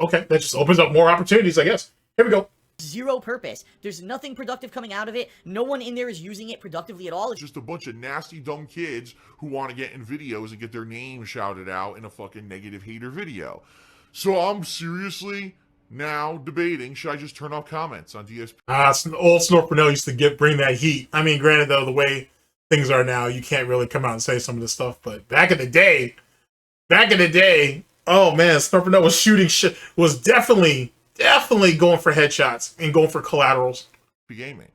Okay, that just opens up more opportunities, I guess. Here we go. Zero purpose. There's nothing productive coming out of it. No one in there is using it productively at all. It's Just a bunch of nasty, dumb kids who want to get in videos and get their name shouted out in a fucking negative hater video. So I'm seriously now debating, should I just turn off comments on DSP? Old SnortBucks used to bring that heat. I mean, granted, though, the way things are now, you can't really come out and say some of this stuff, but back in the day, oh man, SnortBucks was shooting shit, was definitely going for headshots and going for collaterals. Gaming.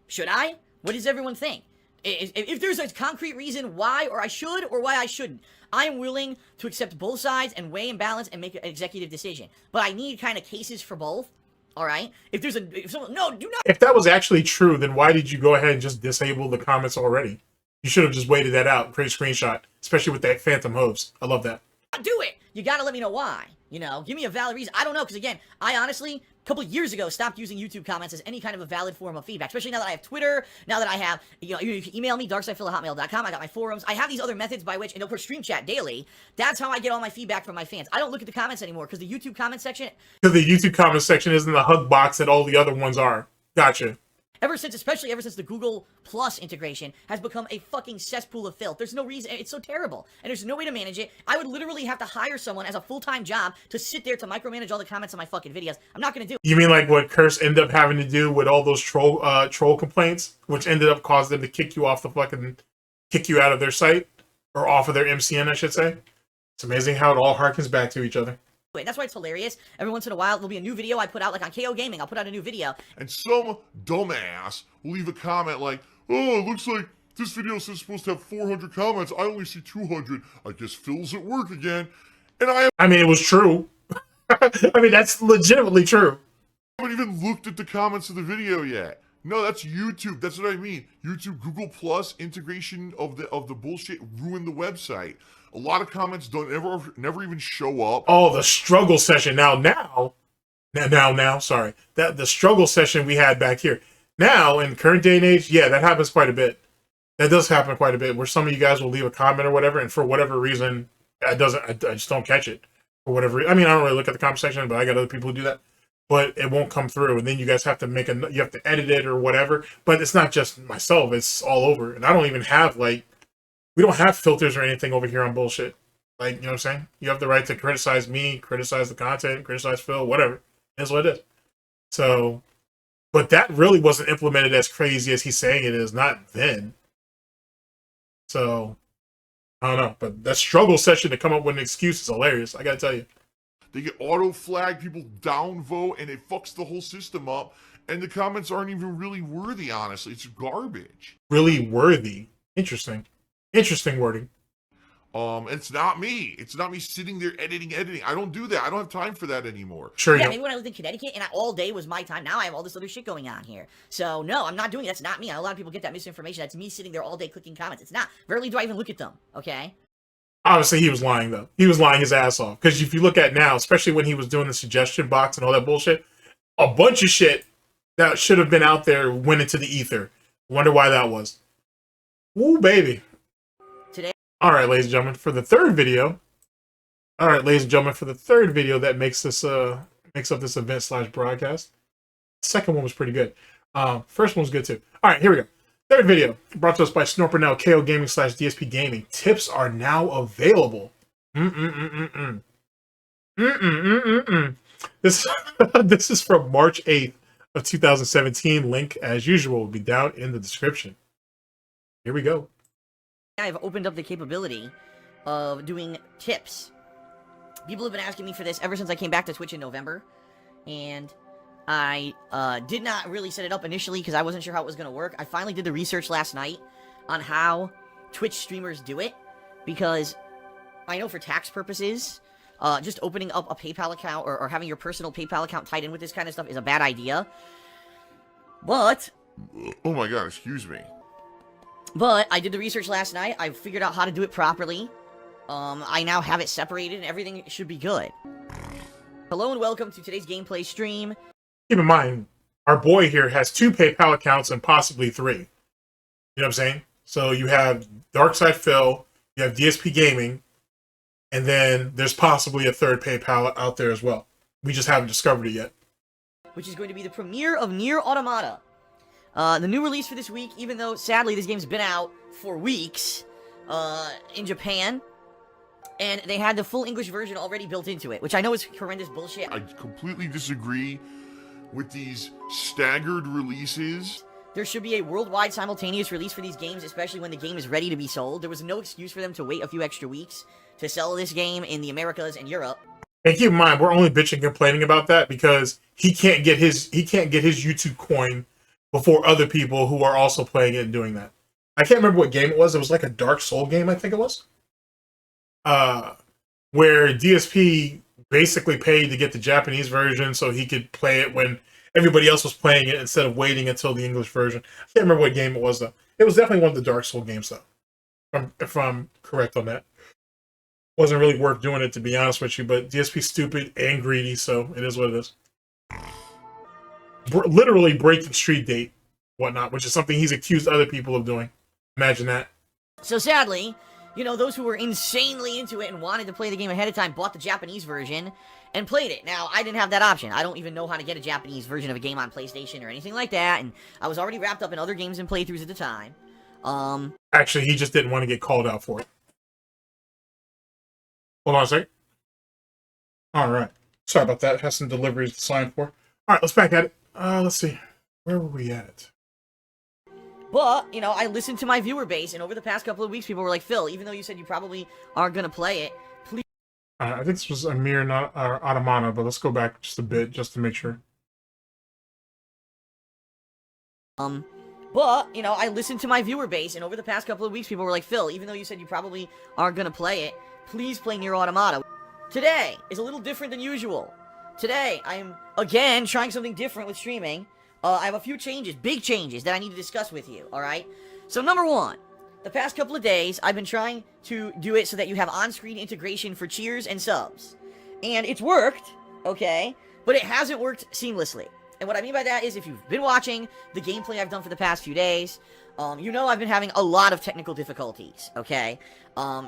Should I? What does everyone think? If there's a concrete reason why or I should or why I shouldn't, I am willing to accept both sides and weigh and balance and make an executive decision. But I need kind of cases for both. All right? If someone, no, do not. If that was actually true, then why did you go ahead and just disable the comments already? You should have just waited that out, create a screenshot, especially with that phantom hose. I love that. Do it. You gotta let me know why. You know, give me a valid reason. I don't know, because again, I honestly, a couple of years ago, stopped using YouTube comments as any kind of a valid form of feedback, especially now that I have Twitter, now that I have, you know, you can email me, darksidefil@hotmail.com, I got my forums, I have these other methods by which, and of course, stream chat daily. That's how I get all my feedback from my fans. I don't look at the comments anymore, because the YouTube comment section... Because the YouTube comment section isn't the hug box that all the other ones are. Gotcha. Especially ever since the Google Plus integration has become a fucking cesspool of filth. There's no reason, it's so terrible, and there's no way to manage it. I would literally have to hire someone as a full-time job to sit there to micromanage all the comments on my fucking videos. I'm not gonna do it. You mean like what Curse ended up having to do with all those troll complaints, which ended up causing them to kick you out of their site, or off of their MCN, I should say. It's amazing how it all harkens back to each other. That's why it's hilarious. Every once in a while, there'll be a new video I put out, like on KO Gaming, I'll put out a new video. And some dumbass will leave a comment like, oh, it looks like this video is supposed to have 400 comments. I only see 200. I guess Phil's at work again. And I mean, it was true. I mean, that's legitimately true. haven't even looked at the comments of the video yet. No, that's YouTube. That's what I mean. YouTube, Google Plus integration of the bullshit ruined the website. A lot of comments don't never even show up. Oh, the struggle session. Now, sorry. The struggle session we had back here. Now, in current day and age, yeah, that happens quite a bit. That does happen quite a bit, where some of you guys will leave a comment or whatever, and for whatever reason, I just don't catch it. For whatever reason. I mean, I don't really look at the comment section, but I got other people who do that. But it won't come through, and then you guys have to you have to edit it or whatever. But it's not just myself, it's all over. And I don't even have, we don't have filters or anything over here on bullshit. Like, you know what I'm saying? You have the right to criticize me, criticize the content, criticize Phil, whatever. That's what it is. So, but that really wasn't implemented as crazy as he's saying it is, not then. So, I don't know. But that struggle session to come up with an excuse is hilarious, I gotta tell you. They get auto-flagged, people downvote, and it fucks the whole system up. And the comments aren't even really worthy, honestly. It's garbage. Really worthy. Interesting. Interesting wording. It's not me. It's not me sitting there editing. I don't do that. I don't have time for that anymore. Sure. Yeah, maybe when I lived in Connecticut and all day was my time. Now I have all this other shit going on here. So no, I'm not doing it. That's not me. A lot of people get that misinformation. That's me sitting there all day clicking comments. It's not. Rarely do I even look at them. Okay. Obviously, he was lying, though. He was lying his ass off. Because if you look at now, especially when he was doing the suggestion box and all that bullshit, a bunch of shit that should have been out there went into the ether. Wonder why that was. Woo, baby. Today. All right, ladies and gentlemen, for the third video. That makes this makes up this event / broadcast. Second one was pretty good. First one was good too. All right, here we go. Third video, brought to us by SnortBucks, KO Gaming / DSPGaming. Tips are now available. This is from March 8th of 2017. Link, as usual, will be down in the description. Here we go. I've opened up the capability of doing tips. People have been asking me for this ever since I came back to Twitch in November, and I did not really set it up initially because I wasn't sure how it was going to work. I finally did the research last night on how Twitch streamers do it, because I know for tax purposes, just opening up a PayPal account or having your personal PayPal account tied in with this kind of stuff is a bad idea. But Oh my god, excuse me. But I did the research last night. I figured out how to do it properly. I now have it separated, and everything should be good. Hello and welcome to today's gameplay stream. Keep in mind, our boy here has 2 PayPal accounts and possibly 3. You know what I'm saying? So you have Darkside Phil, you have DSP Gaming, and then there's possibly a 3rd PayPal out there as well. We just haven't discovered it yet. Which is going to be the premiere of Nier Automata. The new release for this week, even though, sadly, this game's been out for weeks in Japan. And they had the full English version already built into it, which I know is horrendous bullshit. I completely disagree with these staggered releases. There should be a worldwide simultaneous release for these games, especially when the game is ready to be sold. There was no excuse for them to wait a few extra weeks to sell this game in the Americas and Europe. And keep in mind, we're only bitching and complaining about that because he can't get his YouTube coin before other people who are also playing it and doing that. I can't remember what game it was. It was like a Dark Soul game, I think it was. Where DSP basically paid to get the Japanese version so he could play it when everybody else was playing it instead of waiting until the English version. I can't remember what game it was, though. It was definitely one of the Dark Soul games, though. If I'm correct on that. Wasn't really worth doing it, to be honest with you, but DSP's stupid and greedy, so it is what it is. Literally breaking street date, whatnot, which is something he's accused other people of doing. Imagine that. So sadly, you know, those who were insanely into it and wanted to play the game ahead of time bought the Japanese version and played it. Now, I didn't have that option. I don't even know how to get a Japanese version of a game on PlayStation or anything like that, and I was already wrapped up in other games and playthroughs at the time. Actually, he just didn't want to get called out for it. Hold on a second. Alright. Sorry about that. Has some deliveries to sign for. Alright, let's back at it. Let's see. Where were we at? But, you know, I listened to my viewer base, and over the past couple of weeks, people were like, Phil, even though you said you probably aren't going to play it, please... I think this was Amir, not Automata, but let's go back just a bit, just to make sure. But, you know, I listened to my viewer base, and over the past couple of weeks, people were like, Phil, even though you said you probably aren't going to play it, please play Nier Automata. Today is a little different than usual. Today, I'm, again, trying something different with streaming. I have a few changes, big changes, that I need to discuss with you, alright? So, number 1, the past couple of days, I've been trying to do it so that you have on-screen integration for cheers and subs. And it's worked, okay? But it hasn't worked seamlessly. And what I mean by that is, if you've been watching the gameplay I've done for the past few days, you know I've been having a lot of technical difficulties, okay?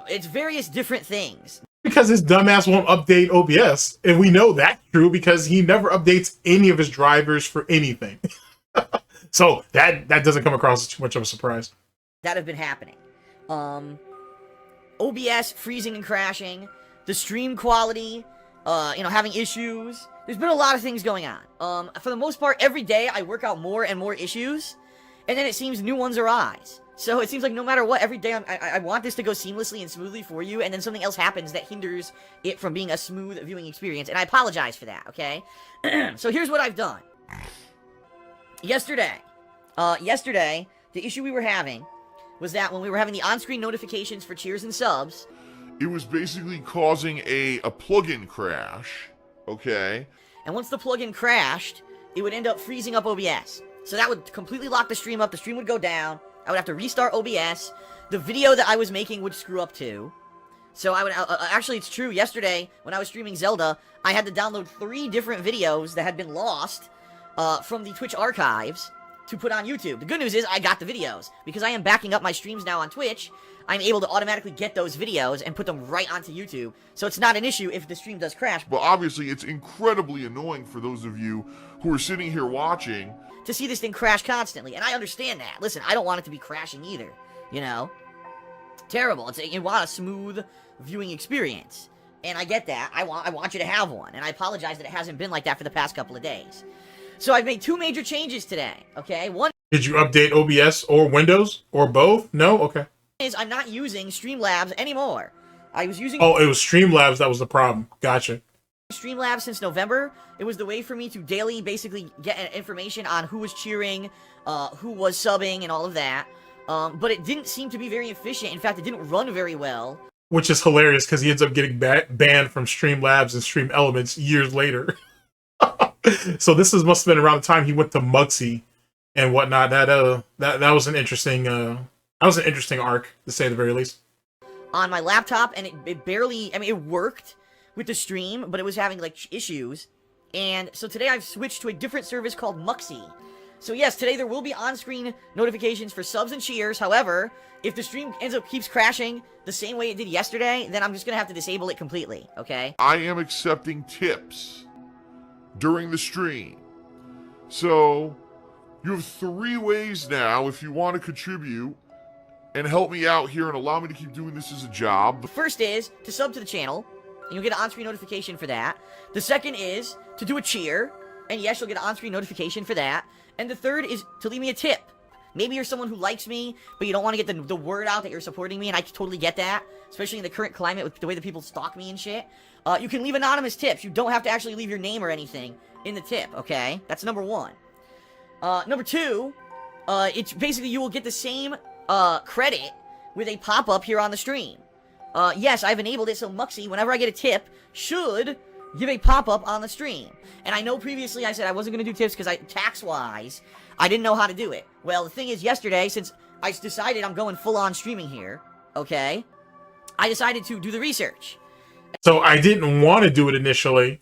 It's various different things. Because his dumbass won't update OBS. And we know that's true because he never updates any of his drivers for anything. So that doesn't come across as too much of a surprise. That have been happening. OBS freezing and crashing, the stream quality, you know, having issues. There's been a lot of things going on. For the most part, every day I work out more and more issues, and then it seems new ones arise. So it seems like no matter what, every day I want this to go seamlessly and smoothly for you, and then something else happens that hinders it from being a smooth viewing experience, and I apologize for that, okay? So here's what I've done. Yesterday, the issue we were having was that when we were having the on-screen notifications for cheers and subs, It was basically causing a plugin crash, okay? and once the plugin crashed, it would end up freezing up OBS. So that would completely lock the stream up, the stream would go down, I would have to restart OBS, the video that I was making would screw up too. So I would, actually it's true, yesterday, when I was streaming Zelda, I had to download 3 different videos that had been lost, from the Twitch archives to put on YouTube. The good news is I got the videos. Because I am backing up my streams now on Twitch, I'm able to automatically get those videos and put them right onto YouTube. So it's not an issue if the stream does crash. But obviously, it's incredibly annoying for those of you who are sitting here watching To see this thing crash constantly, and I understand that. Listen, I don't want it to be crashing either, you know? Terrible. You want a smooth viewing experience, and I get that. I want you to have one, and I apologize that it hasn't been like that for the past couple of days. So I've made 2 major changes today, okay? One Did you update OBS or Windows or both? No? Okay. is I'm not using Streamlabs anymore. I was using Oh, it was Streamlabs that was the problem. Gotcha. Streamlabs since November. It was the way for me to daily basically get information on who was cheering, who was subbing, and all of that. But it didn't seem to be very efficient. In fact, it didn't run very well. Which is hilarious because he ends up getting banned from Streamlabs and Stream Elements years later. So this must have been around the time he went to Mugsy and whatnot. That was an interesting arc, to say the very least. On my laptop, and it barely, I mean, it worked with the stream, but it was having, like, issues. And so today I've switched to a different service called Mugsy. So yes, today there will be on-screen notifications for subs and cheers. However, if the stream keeps crashing the same way it did yesterday, then I'm just gonna have to disable it completely, okay? I am accepting tips during the stream. So, you have 3 ways now if you want to contribute and help me out here and allow me to keep doing this as a job. The first is to sub to the channel, and you'll get an on-screen notification for that. The second is to do a cheer, and yes, you'll get an on-screen notification for that. And the third is to leave me a tip. Maybe you're someone who likes me, but you don't want to get the word out that you're supporting me, and I totally get that, especially in the current climate with the way that people stalk me and shit. You can leave anonymous tips. You don't have to actually leave your name or anything in the tip, okay? That's number 1. Number 2, it's basically you will get the same credit with a pop-up here on the stream. Yes, I've enabled it so Mugsy, whenever I get a tip, should give a pop-up on the stream. And I know previously I said I wasn't going to do tips because tax-wise, I didn't know how to do it. Well, the thing is, yesterday, since I decided I'm going full-on streaming here, okay, I decided to do the research. So I didn't want to do it initially,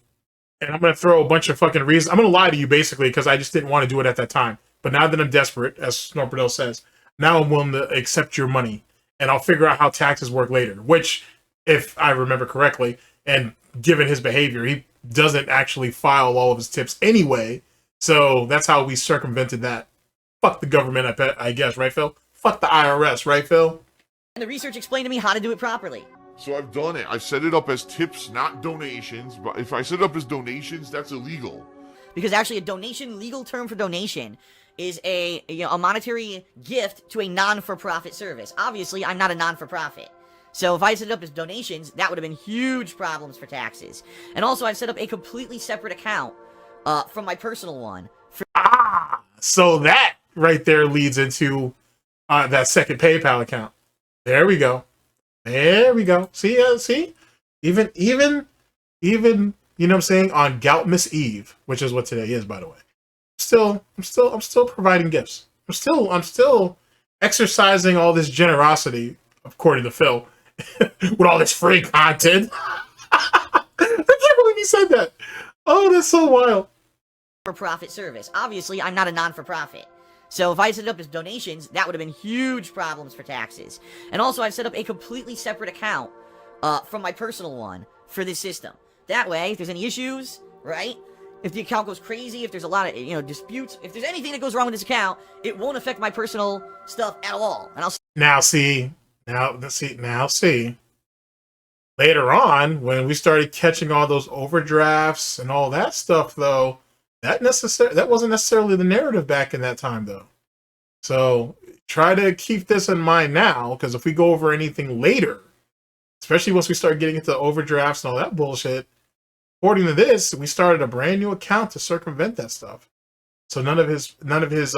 and I'm going to throw a bunch of fucking reasons. I'm going to lie to you, basically, because I just didn't want to do it at that time. But now that I'm desperate, as SnortBucks says, now I'm willing to accept your money, and I'll figure out how taxes work later. Which, if I remember correctly, and given his behavior, he doesn't actually file all of his tips anyway, so that's how we circumvented that. Fuck the government, I guess, right, Phil? Fuck the IRS, right, Phil? And the research explained to me how to do it properly. So I've done it. I've set it up as tips, not donations. But if I set it up as donations, that's illegal. Because actually a donation, legal term for donation, is a monetary gift to a non-for-profit service. Obviously, I'm not a non-for-profit. So if I set it up as donations, that would have been huge problems for taxes. And also, I've set up a completely separate account from my personal one. So that right there leads into that second PayPal account. There we go. There we go. See? Even, you know what I'm saying, on Goutmas Eve, which is what today is, by the way. I'm still providing gifts. I'm still exercising all this generosity, according to Phil, with all this free content. I can't believe he said that. Oh, that's so wild. For-profit service. Obviously, I'm not a non-for-profit. So if I set it up as donations, that would have been huge problems for taxes. And also, I've set up a completely separate account from my personal one for this system. That way, if there's any issues, right? If the account goes crazy, if there's a lot of, disputes, if there's anything that goes wrong with this account, it won't affect my personal stuff at all. And I'll Now see. Later on, when we started catching all those overdrafts and all that stuff, though, that wasn't necessarily the narrative back in that time, though. So try to keep this in mind now, because if we go over anything later, especially once we start getting into overdrafts and all that bullshit, according to this, we started a brand new account to circumvent that stuff. So none of his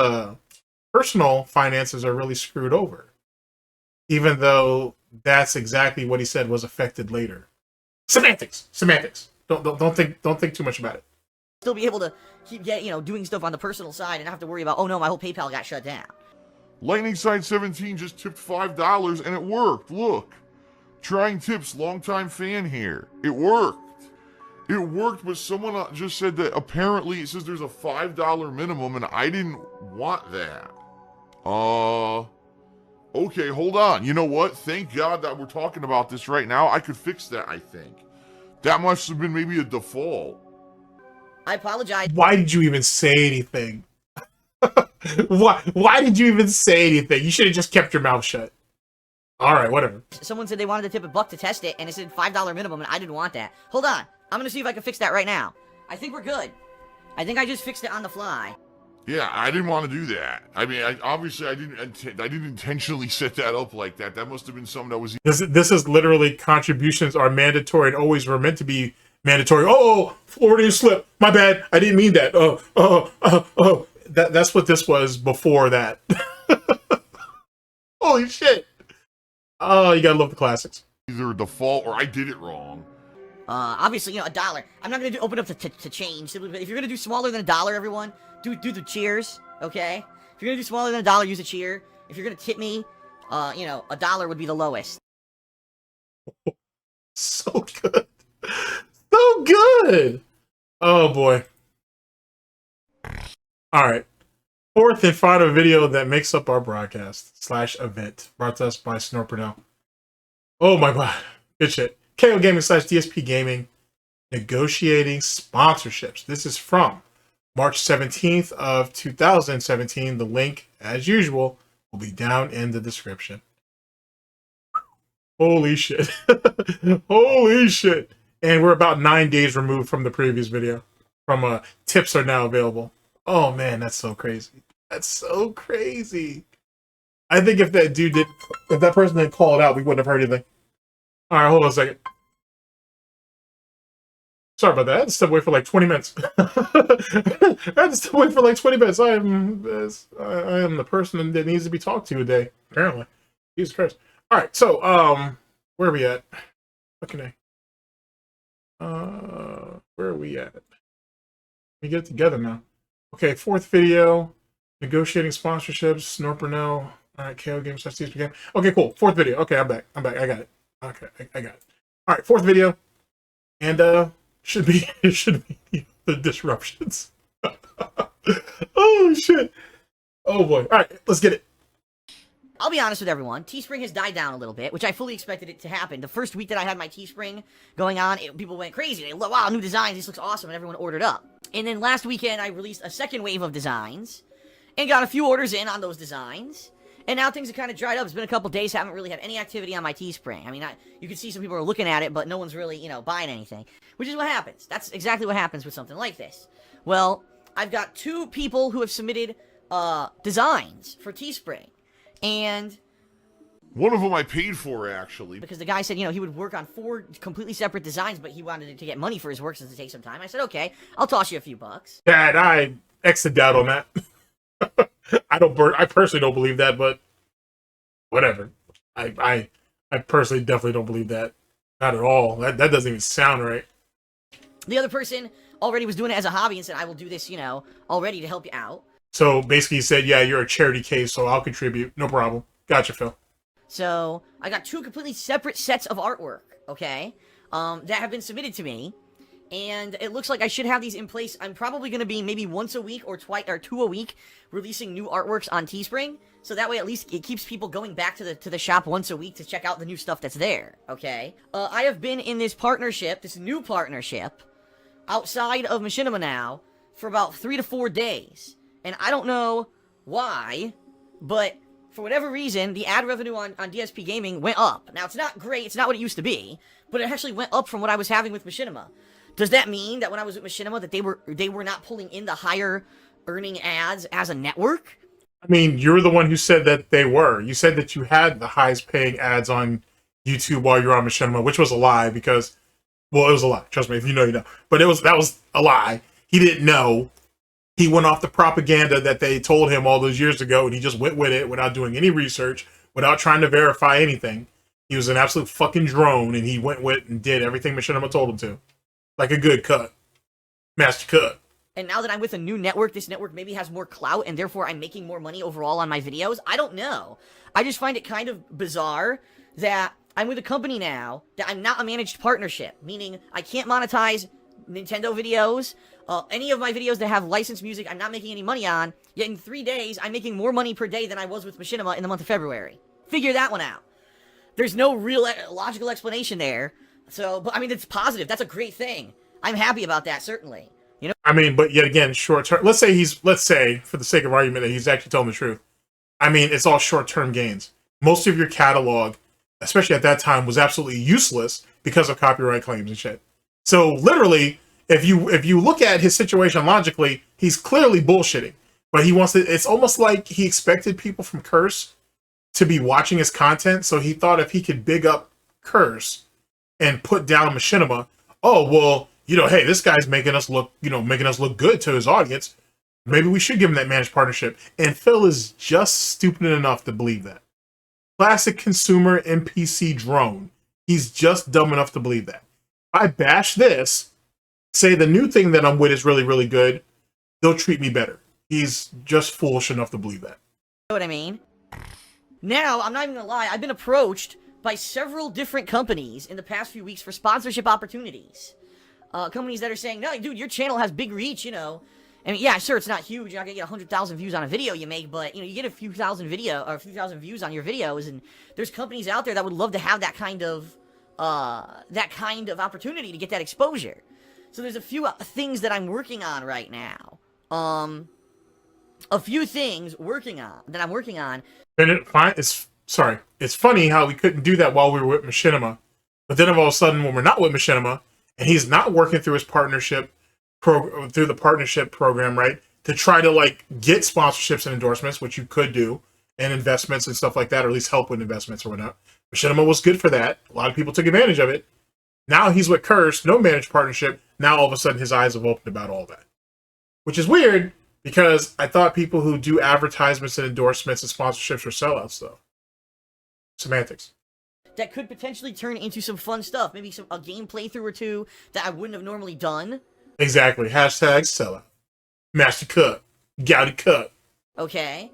personal finances are really screwed over, even though that's exactly what he said was affected later. Semantics. Don't think too much about it. still be able to keep doing stuff on the personal side and not have to worry about, oh no, my whole PayPal got shut down. Lightning Side 17 just tipped $5 and it worked. Look. Trying tips, longtime fan here. It worked. It worked, but someone just said that apparently it says there's a $5 minimum and I didn't want that. Okay, hold on. You know what? Thank God that we're talking about this right now. I could fix that, I think. That must have been maybe a default. I apologize. Why did you even say anything? Why did you even say anything? You should have just kept your mouth shut. All right, whatever. Someone said they wanted to tip $1 to test it, and it said $5 minimum, and I didn't want that. Hold on. I'm going to see if I can fix that right now. I think we're good. I think I just fixed it on the fly. Yeah, I didn't want to do that. I mean, obviously, I didn't intentionally set that up like that. That must have been something that was. This is literally contributions are mandatory and always were meant to be mandatory. Oh, Floridian slip. My bad. I didn't mean that. Oh. That's what this was before that. Holy shit. Oh, you gotta love the classics. Either default or I did it wrong. Obviously, $1. I'm not gonna open up to change. If you're gonna do smaller than $1, everyone, do the cheers, okay? If you're gonna do smaller than $1, use a cheer. If you're gonna tip me, $1 would be the lowest. So good. So good. Oh boy. All right. Fourth and final video that makes up our broadcast / event brought to us by SnortBucks. Oh my god. Good shit. KO Gaming / DSPGaming negotiating sponsorships. This is from March 17th of 2017. The link, as usual, will be down in the description. Holy shit. Holy shit. And we're about 9 days removed from the previous video. From tips are now available. Oh man, that's so crazy. That's so crazy. I think if that person didn't call it out, we wouldn't have heard anything. All right, hold on a second. Sorry about that. I had to step away for like 20 minutes. I had to step away for like 20 minutes. I am the person that needs to be talked to today, apparently. Jesus Christ. All right, so where are we at? Okay. Where are we at? Let me get it together now. Okay, fourth video, negotiating sponsorships, SnortBucks. All right, KO Games / DSPGaming. Okay, cool. Fourth video. Okay, I'm back. I got it. Okay, I got it. All right, fourth video, and should be the disruptions. Oh shit. Oh boy. All right, let's get it. I'll be honest with everyone, Teespring has died down a little bit, which I fully expected it to happen. The first week that I had my Teespring going on, people went crazy. They wow, new designs, this looks awesome, and everyone ordered up. And then last weekend, I released a second wave of designs, and got a few orders in on those designs. And now things have kind of dried up. It's been a couple days, haven't really had any activity on my Teespring. I mean, you can see some people are looking at it, but no one's really, buying anything. Which is what happens. That's exactly what happens with something like this. Well, I've got 2 people who have submitted designs for Teespring. And one of them I paid for, actually. Because the guy said, he would work on 4 completely separate designs, but he wanted to get money for his work since it takes some time. I said, okay, I'll toss you a few bucks. Dad, I X'd out on that. I personally don't believe that, but whatever. I personally definitely don't believe that. Not at all. That doesn't even sound right. The other person already was doing it as a hobby and said, I will do this, already to help you out. So basically he said, yeah, you're a charity case, so I'll contribute. No problem. Gotcha, Phil. So I got 2 completely separate sets of artwork, okay, that have been submitted to me. And it looks like I should have these in place. I'm probably going to be maybe once a week or 2 a week releasing new artworks on Teespring. So that way at least it keeps people going back to the shop once a week to check out the new stuff that's there, okay? I have been in this partnership, this new partnership, outside of Machinima now for about 3 to 4 days. And I don't know why, but for whatever reason, the ad revenue on DSPGaming went up. Now, it's not great, it's not what it used to be, but it actually went up from what I was having with Machinima. Does that mean that when I was with Machinima that they were not pulling in the higher earning ads as a network? I mean, you're the one who said that they were. You said that you had the highest paying ads on YouTube while you were on Machinima, which was a lie because, well, it was a lie. Trust me, if you know, you know. But that was a lie. He didn't know. He went off the propaganda that they told him all those years ago, and he just went with it without doing any research, without trying to verify anything. He was an absolute fucking drone, and he went with and did everything Machinima told him to. Like a good cut. Master cut. And now that I'm with a new network, this network maybe has more clout, and therefore I'm making more money overall on my videos? I don't know. I just find it kind of bizarre that I'm with a company now that I'm not a managed partnership, meaning I can't monetize Nintendo videos. Any of my videos that have licensed music, I'm not making any money on, yet in 3 days, I'm making more money per day than I was with Machinima in the month of February. Figure that one out. There's no real logical explanation there. So, but I mean, it's positive. That's a great thing. I'm happy about that, certainly. You know? I mean, but yet again, short term. Let's say, for the sake of argument, that he's actually telling the truth. I mean, it's all short-term gains. Most of your catalog, especially at that time, was absolutely useless because of copyright claims and shit. So, literally, if you look at his situation logically, he's clearly bullshitting. But he wants to. It's almost like he expected people from Curse to be watching his content, so he thought if he could big up Curse and put down Machinima, oh well, hey, this guy's making us look good to his audience. Maybe we should give him that managed partnership. And Phil is just stupid enough to believe that. Classic consumer NPC drone. He's just dumb enough to believe that. If I bash this, say the new thing that I'm with is really, really good, they'll treat me better. He's just foolish enough to believe that. You know what I mean? Now, I'm not even gonna lie, I've been approached by several different companies in the past few weeks for sponsorship opportunities. Companies that are saying, no, dude, your channel has big reach, I mean, yeah, sure, it's not huge. You're not gonna get 100,000 views on a video you make, but, you get a few thousand views on your videos, and there's companies out there that would love to have that kind of opportunity to get that exposure. So there's a few things that I'm working on right now. A few things I'm working on. And it's funny how we couldn't do that while we were with Machinima, but then all of a sudden when we're not with Machinima and he's not working through his partnership through the partnership program, right, to try to like get sponsorships and endorsements, which you could do, and investments and stuff like that, or at least help with investments or whatnot. Machinima was good for that. A lot of people took advantage of it. Now he's with Curse, no managed partnership. Now all of a sudden his eyes have opened about all that, which is weird. Because I thought people who do advertisements and endorsements and sponsorships were sellouts, though. Semantics. That could potentially turn into some fun stuff. Maybe a game playthrough or two that I wouldn't have normally done. Exactly. Hashtag sellout. Master cut. Gouty cut. Okay.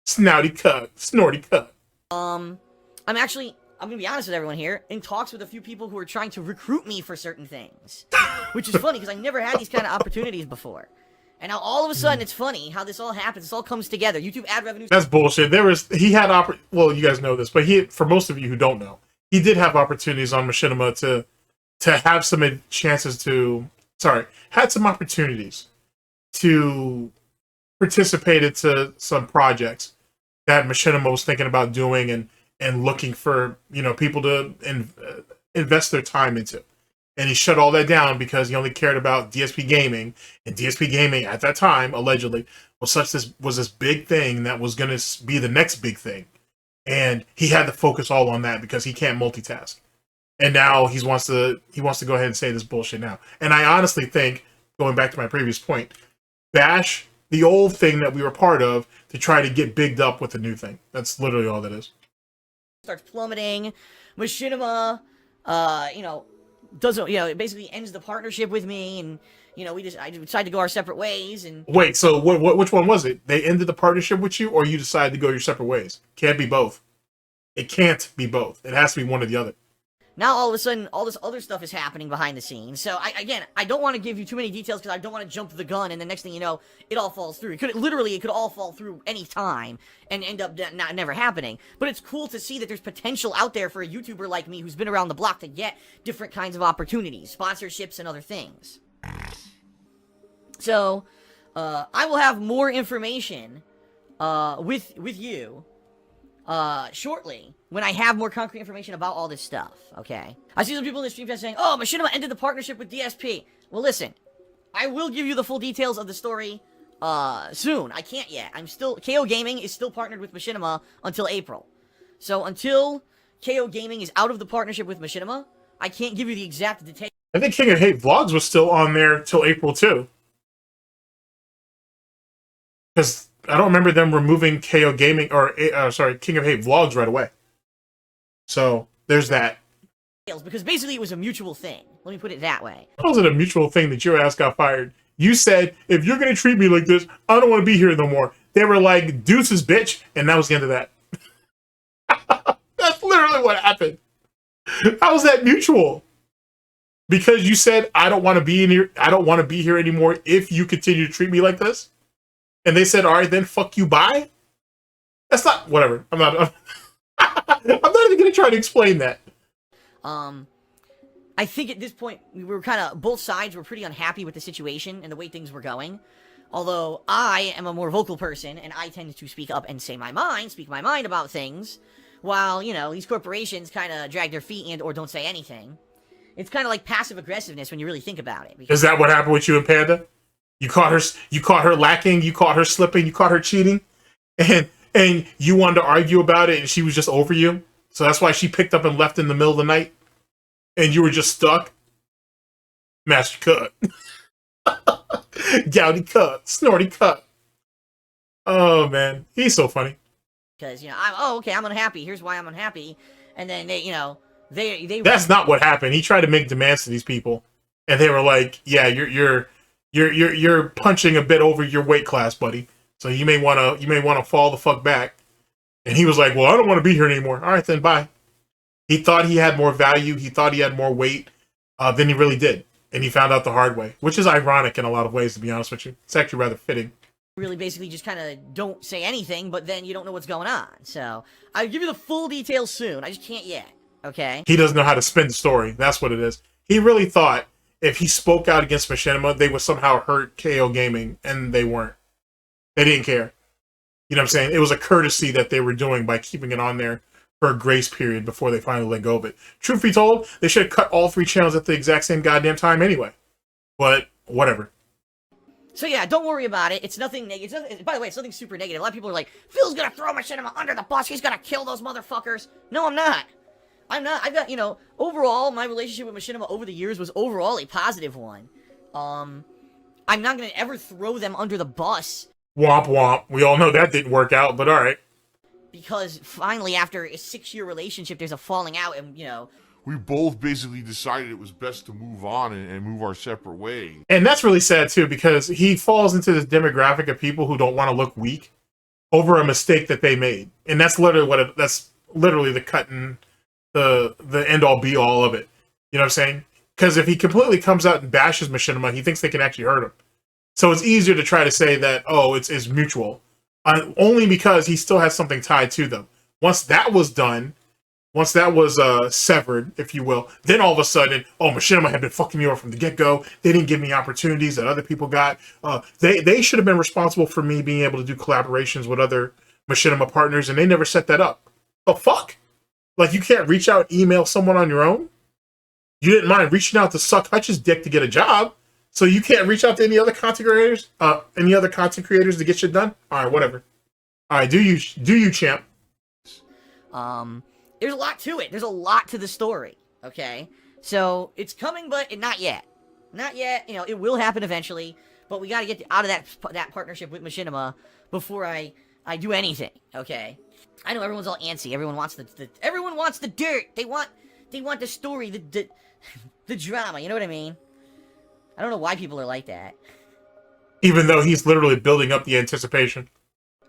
Snouty cut. Snorty cut. I'm gonna be honest with everyone here, in talks with a few people who are trying to recruit me for certain things. Which is funny, because I never had these kind of opportunities before. And now all of a sudden, it's funny how this all happens. This all comes together. YouTube ad revenue. That's bullshit. He had well, you guys know this, but for most of you who don't know, he did have opportunities on Machinima to have some chances to. Had some opportunities to participate into some projects that Machinima was thinking about doing and looking for people to invest their time into. And he shut all that down because he only cared about DSPGaming, and DSPGaming at that time allegedly was this big thing that was going to be the next big thing, and he had to focus all on that because he can't multitask. And now he wants to go ahead and say this bullshit now. And I honestly think, going back to my previous point, bash the old thing that we were part of to try to get bigged up with the new thing. That's literally all that is. Starts plummeting. Machinima, doesn't, it basically ends the partnership with me, and, I decided to go our separate ways, and... Wait, so which one was it? They ended the partnership with you, or you decided to go your separate ways? Can't be both. It can't be both. It has to be one or the other. Now, all of a sudden, all this other stuff is happening behind the scenes. So, I don't want to give you too many details because I don't want to jump the gun, and the next thing you know, it all falls through. It could all fall through any time and end up never happening. But it's cool to see that there's potential out there for a YouTuber like me who's been around the block to get different kinds of opportunities, sponsorships, and other things. So, I will have more information with you shortly, when I have more concrete information about all this stuff, okay? I see some people in the stream chat saying, oh, Machinima ended the partnership with DSP. Well, listen, I will give you the full details of the story, soon. I can't yet. KO Gaming is still partnered with Machinima until April. So, until KO Gaming is out of the partnership with Machinima, I can't give you the exact details. I think King of Hate Vlogs was still on there till April, too. Because I don't remember them removing KO Gaming King of Hate Vlogs right away. So there's that. Because basically it was a mutual thing. Let me put it that way. It wasn't a mutual thing that your ass got fired. You said, if you're going to treat me like this, I don't want to be here no more. They were like, deuces, bitch. And that was the end of that. That's literally what happened. How was that mutual? Because you said, I don't want to be in here. I don't want to be here anymore if you continue to treat me like this. And they said, all right, then fuck you, bye. That's not, whatever. I'm not even going to try to explain that. I think at this point, we were both sides were pretty unhappy with the situation and the way things were going. Although I am a more vocal person, and I tend to speak up and speak my mind about things, while, these corporations kind of drag their feet and or don't say anything. It's kind of like passive aggressiveness when you really think about it. Is that what happened with you and Panda? You caught her lacking, you caught her slipping, you caught her cheating, and you wanted to argue about it, and she was just over you. So that's why she picked up and left in the middle of the night, and you were just stuck. Master cut, Gouty cut, Snorty cut. Oh man, he's so funny. Because I'm unhappy. Here's why I'm unhappy, and then they. That's not what happened. He tried to make demands to these people, and they were like, "Yeah, you're punching a bit over your weight class, buddy. So you may wanna fall the fuck back." And he was like, "Well, I don't want to be here anymore. All right, then bye." He thought he had more value. He thought he had more weight than he really did, and he found out the hard way, which is ironic in a lot of ways, to be honest with you. It's actually rather fitting. Really basically just kind of don't say anything, but then you don't know what's going on. So I'll give you the full details soon. I just can't yet. Okay. He doesn't know how to spin the story. That's what it is. He really thought if he spoke out against Machinima, they would somehow hurt KO Gaming, and they weren't. They didn't care. You know what I'm saying? It was a courtesy that they were doing by keeping it on there for a grace period before they finally let go of it. Truth be told, they should have cut all 3 channels at the exact same goddamn time anyway. But whatever. So yeah, don't worry about it. It's nothing negative. By the way, it's nothing super negative. A lot of people are like, Phil's gonna throw Machinima under the bus. He's gonna kill those motherfuckers. No, I'm not. I'm not. I've got, overall, my relationship with Machinima over the years was overall a positive one. I'm not gonna ever throw them under the bus. Womp womp. We all know that didn't work out, but alright. Because finally, after a 6-year relationship, there's a falling out, and, We both basically decided it was best to move on and move our separate ways. And that's really sad too, because he falls into this demographic of people who don't want to look weak over a mistake that they made. And that's literally that's literally the cut and the end all be all of it. You know what I'm saying? Because if he completely comes out and bashes Machinima, he thinks they can actually hurt him. So it's easier to try to say that, oh, it's mutual. Only because he still has something tied to them. Once that was done, once that was severed, if you will, then all of a sudden, oh, Machinima had been fucking me over from the get-go. They didn't give me opportunities that other people got. They should have been responsible for me being able to do collaborations with other Machinima partners, and they never set that up. Oh, fuck. Like, you can't reach out and email someone on your own? You didn't mind reaching out to Suck Hutch's dick to get a job, so you can't reach out to any other content creators? To get shit done? All right, whatever. All right, do you, champ? There's a lot to it. There's a lot to the story, okay? So, it's coming, but not yet. Not yet. It will happen eventually, but we gotta get out of that partnership with Machinima before I do anything, okay? I know everyone's all antsy. Everyone wants everyone wants the dirt. They want the story, the drama, you know what I mean? I don't know why people are like that. Even though he's literally building up the anticipation.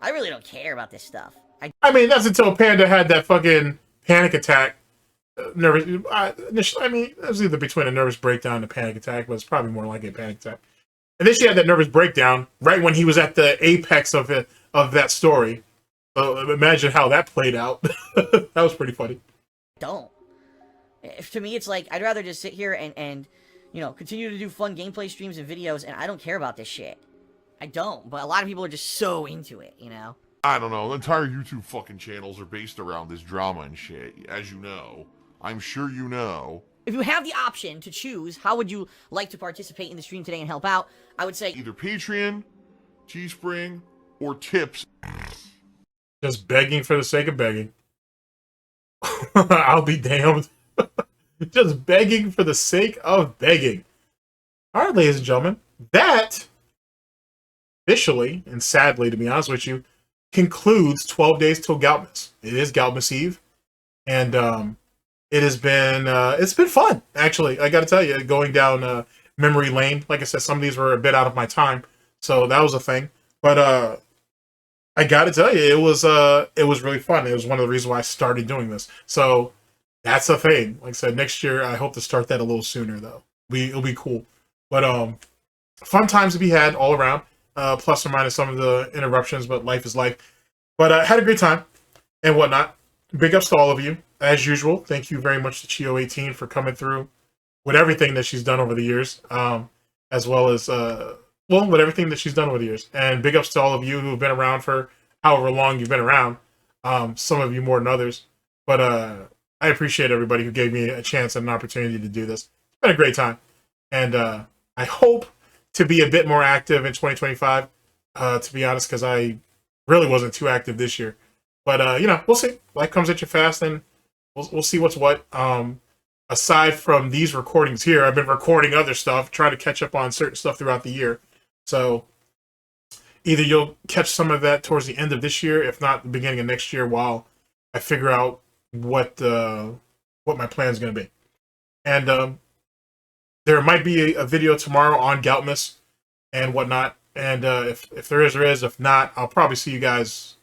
I really don't care about this stuff. I mean, that's until Panda had that fucking panic attack. Nervous. I mean, it was either between a nervous breakdown and a panic attack, but it's probably more like a panic attack. And then she had that nervous breakdown right when he was at the apex of that story. Imagine how that played out. That was pretty funny. To me, it's like, I'd rather just sit here and continue to do fun gameplay streams and videos, and I don't care about this shit. I don't, but a lot of people are just so into it, I don't know. The entire YouTube fucking channels are based around this drama and shit, as you know. I'm sure you know. If you have the option to choose, how would you like to participate in the stream today and help out? I would say either Patreon, Teespring, or tips. Just begging for the sake of begging. I'll be damned. Just begging for the sake of begging. All right, ladies and gentlemen, that officially, and sadly, to be honest with you, concludes 12 days till Goutmas. It is Goutmas Eve, and it has been it's been fun, actually. I got to tell you, going down memory lane. Like I said, some of these were a bit out of my time, so that was a thing. But I got to tell you, it was really fun. It was one of the reasons why I started doing this. So that's a thing. Like I said, next year I hope to start that a little sooner, though. It'll be cool. But fun times to be had all around. Plus or minus some of the interruptions, but life is life. But I had a great time and whatnot. Big ups to all of you, as usual. Thank you very much to Chio18 for coming through with everything that she's done over the years, as well as with everything that she's done over the years. And big ups to all of you who have been around for however long you've been around. Some of you more than others, but I appreciate everybody who gave me a chance and an opportunity to do this. been a great time. And I hope to be a bit more active in 2025, to be honest, because I really wasn't too active this year. But, you know, we'll see. Life comes at you fast, and we'll see what's what. Aside from these recordings here, I've been recording other stuff, trying to catch up on certain stuff throughout the year. So either you'll catch some of that towards the end of this year, if not the beginning of next year, while I figure out what my plan is going to be. And there might be a video tomorrow on Goutmas and whatnot. And if there is, there is. If not, I'll probably see you guys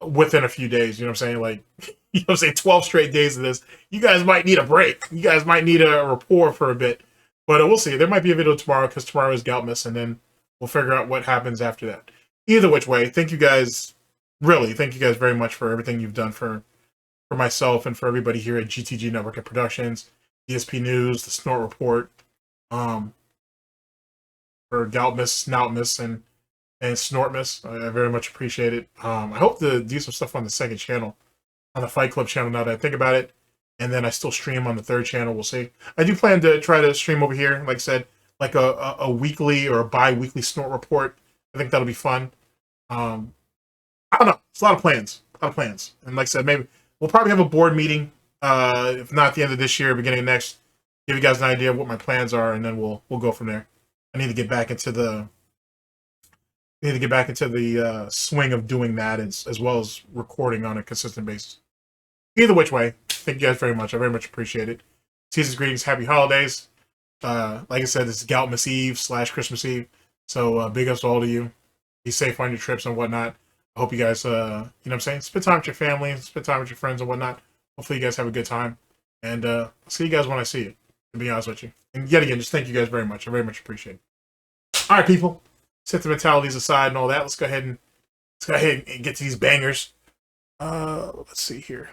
within a few days. You know what I'm saying? Like, you know what I'm saying? 12 straight days of this. You guys might need a break. You guys might need a rapport for a bit. But we'll see. There might be a video tomorrow because tomorrow is Goutmas, and then we'll figure out what happens after that. Either which way, thank you guys, really, thank you guys very much for everything you've done for myself and for everybody here at GTG Network and Productions, DSPNEWS, the Snort Report, for Goutmas, Snoutmas, and Snortmas. I very much appreciate it. I hope to do some stuff on the second channel, on the Fight Club channel, now that I think about it. And then I still stream on the third channel. We'll see. I do plan to try to stream over here, like I said, like a weekly or a bi-weekly Snort Report. I think that'll be fun. I don't know. It's a lot of plans. And like I said, maybe we'll probably have a board meeting, if not at the end of this year, beginning of next. Give you guys an idea of what my plans are, and then we'll go from there. I need to get back into the swing of doing that, as well as recording on a consistent basis. Either which way, thank you guys very much. I very much appreciate it. Season's greetings, happy holidays. Like I said, this is Goutmas Eve / Christmas Eve. So big ups to all of you. Be safe on your trips and whatnot. I hope you guys, you know what I'm saying, spend time with your family, spend time with your friends and whatnot. Hopefully you guys have a good time. And I'll see you guys when I see you, to be honest with you. And yet again, just thank you guys very much. I very much appreciate it. All right, people. Sentimentalities aside and all that, let's go ahead and get to these bangers. Let's see here.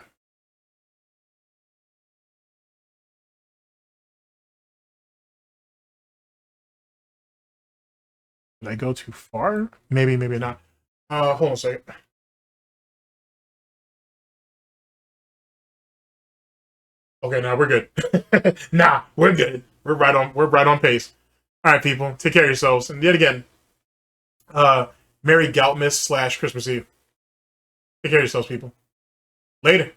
Did I go too far? Maybe not. Hold on a second. Okay, now we're good. We're good. We're right on pace. All right, people, take care of yourselves. And yet again, Merry Goutmas / Christmas Eve. Take care of yourselves, people. Later.